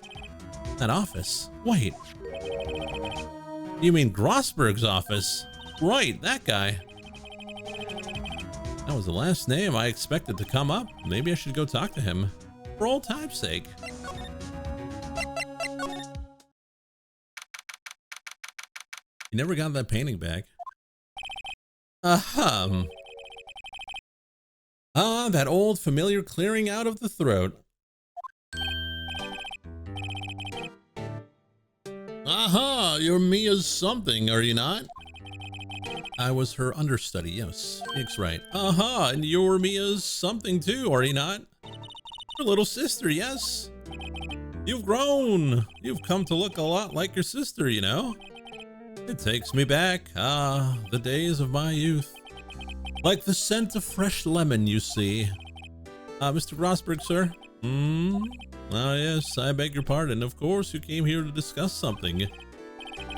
That office. Wait. You mean Grossberg's office? Right, that guy. That was the last name I expected to come up. Maybe I should go talk to him. For old time's sake. You never got that painting back. Ah, that old familiar clearing out of the throat. Aha, you're Mia's something, are you not? I was her understudy, yes. Nick's right. Aha, and you're Mia's something too, are you not? Your little sister, yes. You've grown. You've come to look a lot like your sister, you know? It takes me back, the days of my youth. Like the scent of fresh lemon, you see. Mr. Grossberg, sir? Ah, yes, I beg your pardon. Of course, you came here to discuss something.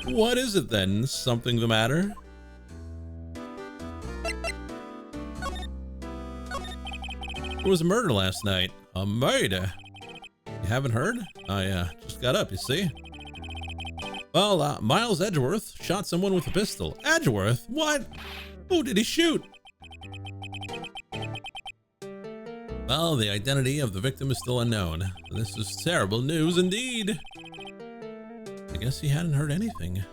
What is it then? Something the matter? There was a murder last night. A murder? You haven't heard? I just got up, you see. Well, Miles Edgeworth shot someone with a pistol. Edgeworth? What? Who did he shoot? Well, the identity of the victim is still unknown. This is terrible news indeed. I guess he hadn't heard anything.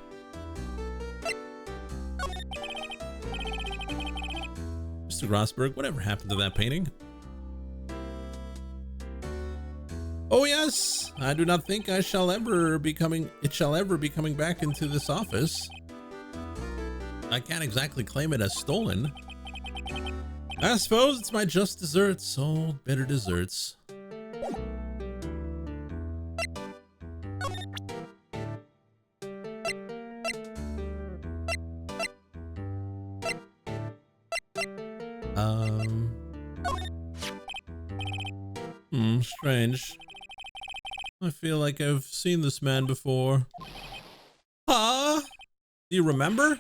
Mr. Grossberg, whatever happened to that painting? Oh yes, I do not think it shall ever be coming back into this office. I can't exactly claim it as stolen. I suppose it's my just desserts, old bitter desserts. Strange. I feel like I've seen this man before. Huh? Do you remember?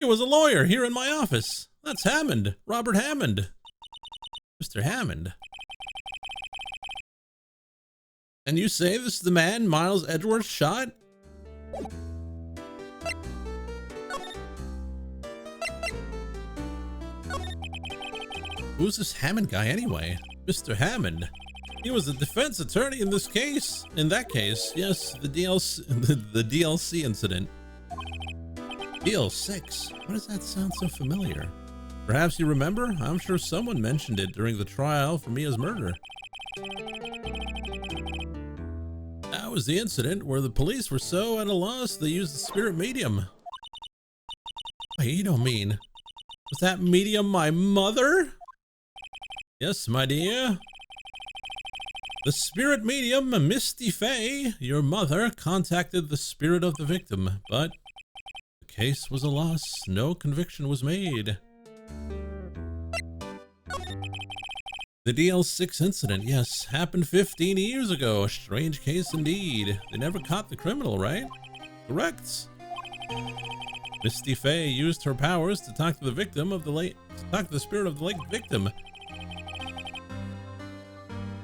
He was a lawyer here in my office. That's Hammond, Robert Hammond. Mr. Hammond. And you say this is the man Miles Edgeworth shot? Who's this Hammond guy anyway? Mr. Hammond. He was the defense attorney in this case. In that case, yes, the DLC incident. DL6? Why does that sound so familiar? Perhaps you remember? I'm sure someone mentioned it during the trial for Mia's murder. That was the incident where the police were so at a loss they used the spirit medium. Wait, you don't mean... Was that medium my mother? Yes, my dear. The spirit medium, Misty Fay, your mother, contacted the spirit of the victim, but the case was a loss. No conviction was made. The DL6 incident, yes, happened 15 years ago. A strange case indeed. They never caught the criminal, right? Correct. Misty Fay used her powers to talk to the victim of the the spirit of the late victim.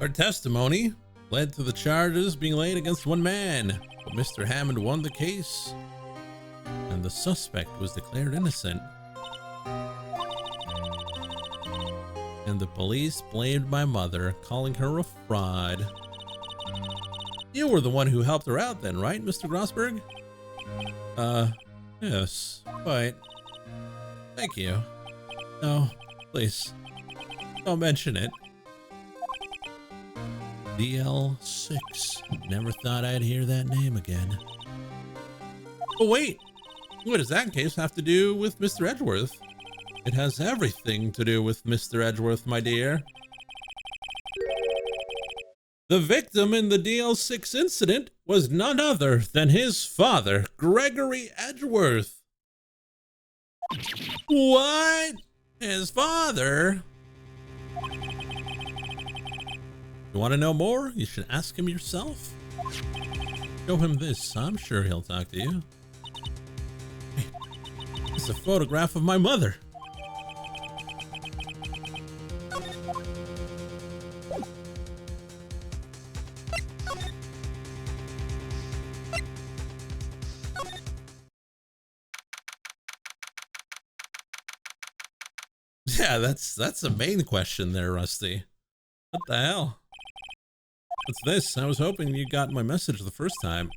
Her testimony led to the charges being laid against one man, but Mr. Hammond won the case, and the suspect was declared innocent. And the police blamed my mother, calling her a fraud. You were the one who helped her out then, right, Mr. Grossberg? Yes, quite. Thank you. No, please, don't mention it. DL6. Never thought I'd hear that name again. Oh wait, what does that case have to do with Mr. Edgeworth? It has everything to do with Mr. Edgeworth, my dear. The victim in the DL6 incident was none other than his father, Gregory Edgeworth. What? His father? You want to know more? You should ask him yourself. Show him this. I'm sure he'll talk to you. Hey, it's a photograph of my mother. Yeah, that's the main question there, Rusty. What the hell? What's this? I was hoping you got my message the first time.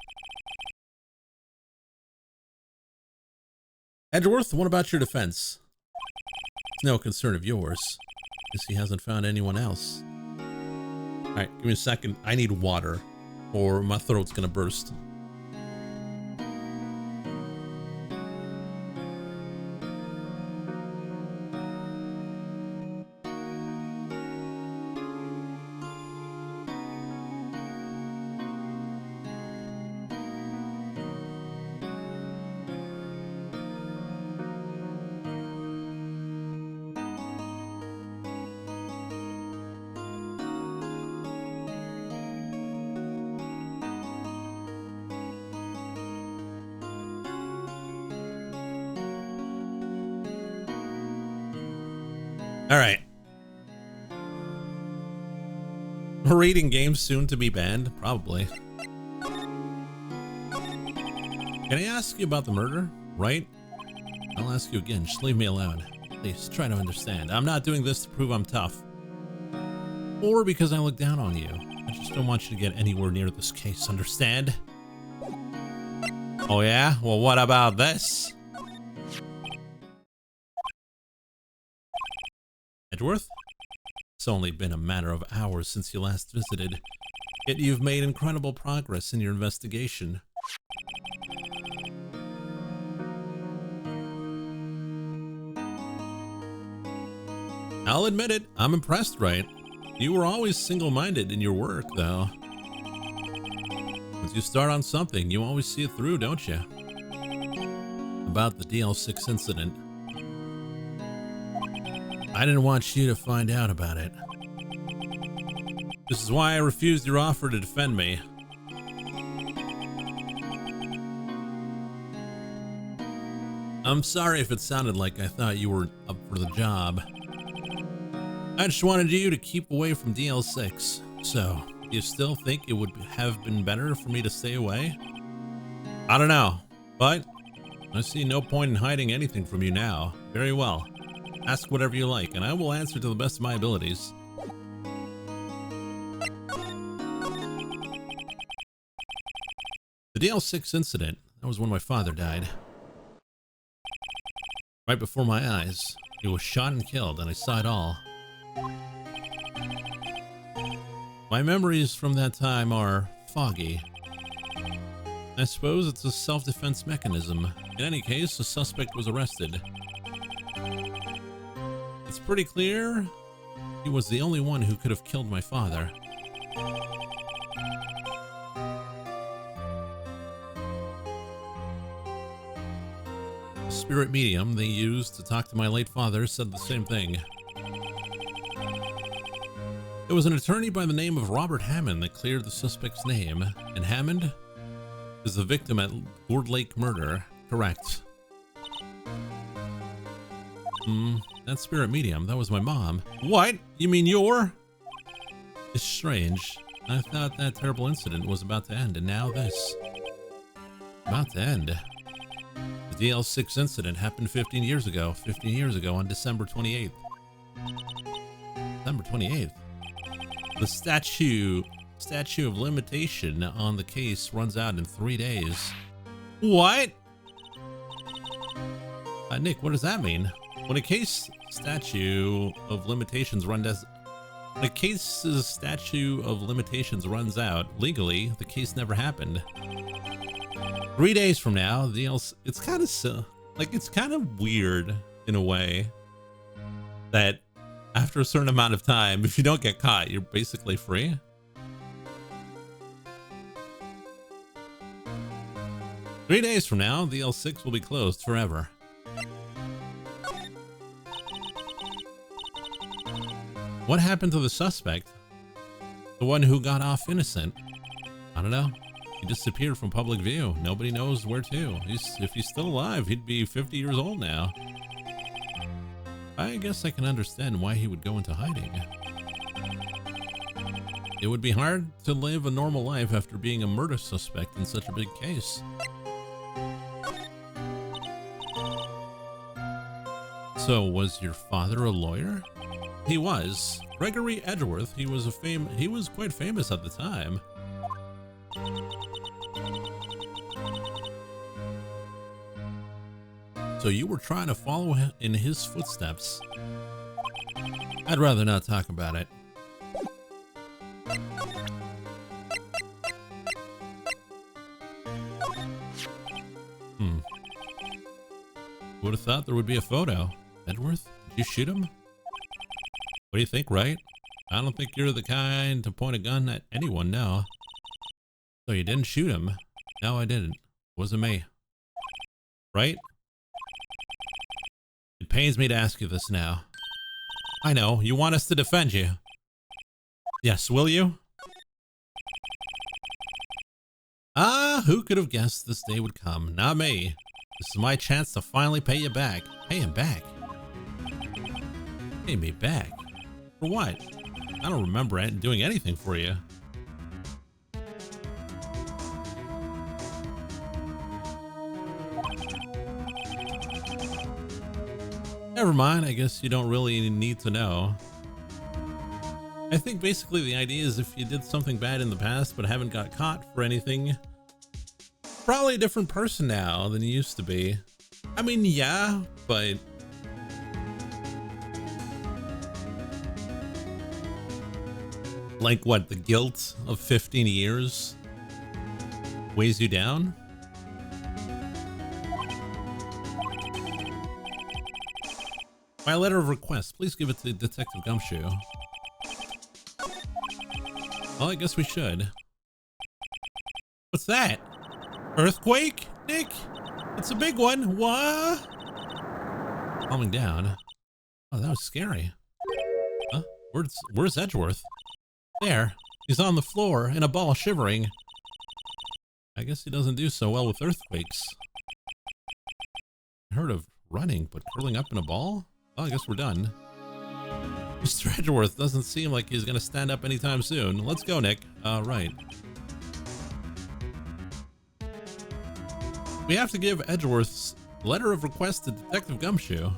Edgeworth, what about your defense? It's no concern of yours. Guess he hasn't found anyone else. Alright, give me a second. I need water, or my throat's gonna burst. All right. Rating games soon to be banned? Probably. Can I ask you about the murder? Right? I'll ask you again. Just leave me alone. Please, try to understand. I'm not doing this to prove I'm tough. Or because I look down on you. I just don't want you to get anywhere near this case, understand? Oh yeah? Well, what about this? Edgeworth? It's only been a matter of hours since you last visited, yet you've made incredible progress in your investigation. I'll admit it, I'm impressed, right? You were always single-minded in your work, though. Once you start on something, you always see it through, don't you? About the DL6 incident. I didn't want you to find out about it. This is why I refused your offer to defend me. I'm sorry if it sounded like I thought you were up for the job. I just wanted you to keep away from DL6. So, do you still think it would have been better for me to stay away? I don't know, but I see no point in hiding anything from you now. Very well. Ask whatever you like, and I will answer to the best of my abilities. The DL6 incident, that was when my father died. Right before my eyes. He was shot and killed, and I saw it all. My memories from that time are foggy. I suppose it's a self-defense mechanism. In any case, the suspect was arrested. It's pretty clear he was the only one who could have killed my father. The spirit medium they used to talk to my late father said the same thing. It was an attorney by the name of Robert Hammond that cleared the suspect's name, and Hammond is the victim at Gourd Lake murder. Correct. That spirit medium, that was my mom. What? You mean you're? It's strange. I thought that terrible incident was about to end, and now this. About to end. The DL6 incident happened 15 years ago. 15 years ago on December 28th. December 28th. The statute of limitation on the case runs out in 3 days. What? Nick, what does that mean? When a case statute of limitations runs out legally, the case never happened. 3 days from now, it's kind of weird in a way that after a certain amount of time, if you don't get caught, you're basically free. Three days from now, the L6 will be closed forever. What happened to the suspect? The one who got off innocent? I don't know. He disappeared from public view. Nobody knows where to. If he's still alive, he'd be 50 years old now. I guess I can understand why he would go into hiding. It would be hard to live a normal life after being a murder suspect in such a big case. So, was your father a lawyer? He was. Gregory Edgeworth. He was quite famous at the time. So you were trying to follow in his footsteps. I'd rather not talk about it. Would have thought there would be a photo. Edgeworth, did you shoot him? What do you think, right? I don't think you're the kind to point a gun at anyone now. So you didn't shoot him? No, I didn't. It wasn't me. Right? It pains me to ask you this now. I know, you want us to defend you. Yes, will you? Who could have guessed this day would come? Not me. This is my chance to finally pay you back. Pay him back. Pay me back? For what? I don't remember doing anything for you. Never mind, I guess you don't really need to know. I think basically the idea is if you did something bad in the past but haven't got caught for anything, probably a different person now than you used to be. I mean, yeah, but like what, the guilt of 15 years weighs you down? My letter of request, please give it to Detective Gumshoe. Well, I guess we should. What's that? Earthquake, Nick? It's a big one. What? Calming down. Oh, that was scary. Huh? Where's Edgeworth? There. He's on the floor in a ball, shivering. I guess he doesn't do so well with earthquakes. I heard of running, but curling up in a ball? Well, I guess we're done. Mr. Edgeworth doesn't seem like he's gonna stand up anytime soon. Let's go, Nick. Right. We have to give Edgeworth's letter of request to Detective Gumshoe.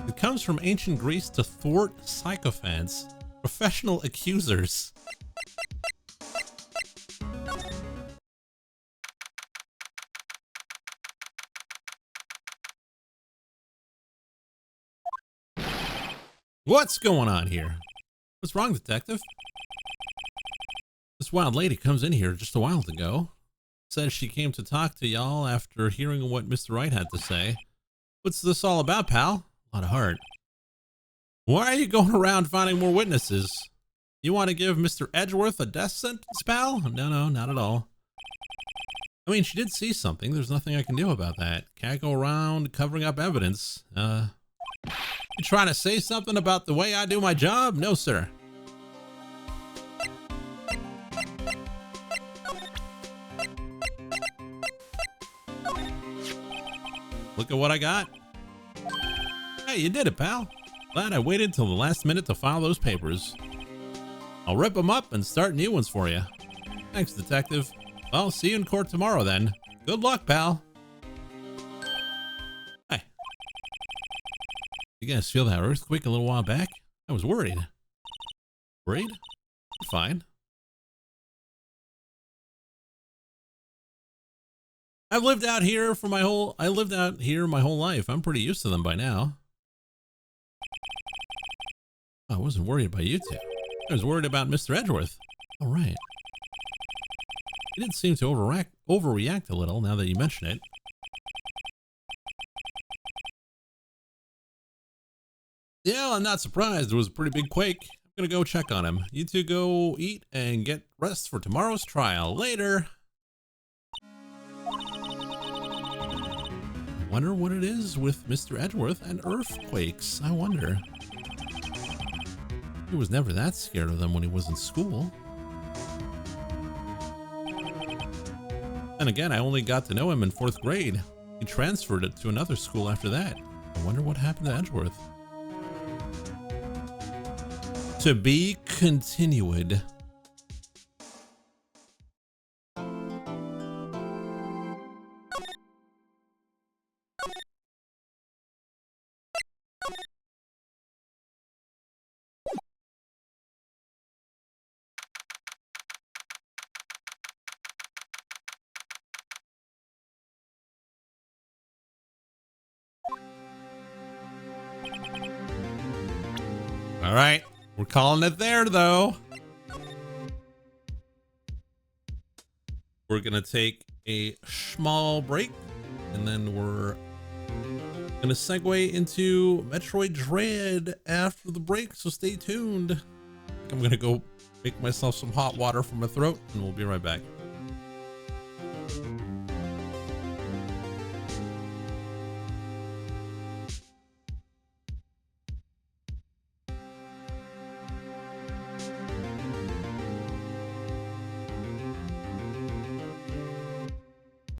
It comes from ancient Greece to thwart sycophants, professional accusers. What's going on here? What's wrong, Detective? This wild lady comes in here just a while ago. Says she came to talk to y'all after hearing what Mr. Wright had to say. What's this all about, pal? A lot of heart. Why are you going around finding more witnesses? You want to give Mr. Edgeworth a death sentence, pal? No, not at all. I mean, she did see something. There's nothing I can do about that. Can't go around covering up evidence. You trying to say something about the way I do my job? No, sir. Look at what I got. Hey, you did it, pal. Glad I waited till the last minute to file those papers. I'll rip them up and start new ones for you. Thanks, Detective. I'll see you in court tomorrow then. Good luck, pal. Hey. You guys feel that earthquake a little while back? I was worried. Worried? I'm fine. I lived out here my whole life. I'm pretty used to them by now. I wasn't worried about you two. I was worried about Mr. Edgeworth. All right. He did seem to overreact a little now that you mention it. Yeah, I'm not surprised. It was a pretty big quake. I'm gonna go check on him. You two go eat and get rest for tomorrow's trial. Later. Wonder what it is with Mr. Edgeworth and earthquakes. I wonder. He was never that scared of them when he was in school. And again, I only got to know him in 4th grade. He transferred it to another school after that. I wonder what happened to Edgeworth. To be continued. All right, we're calling it there, though. We're gonna take a small break, and then we're gonna segue into Metroid Dread after the break, so stay tuned. I'm gonna go make myself some hot water for my throat, and we'll be right back.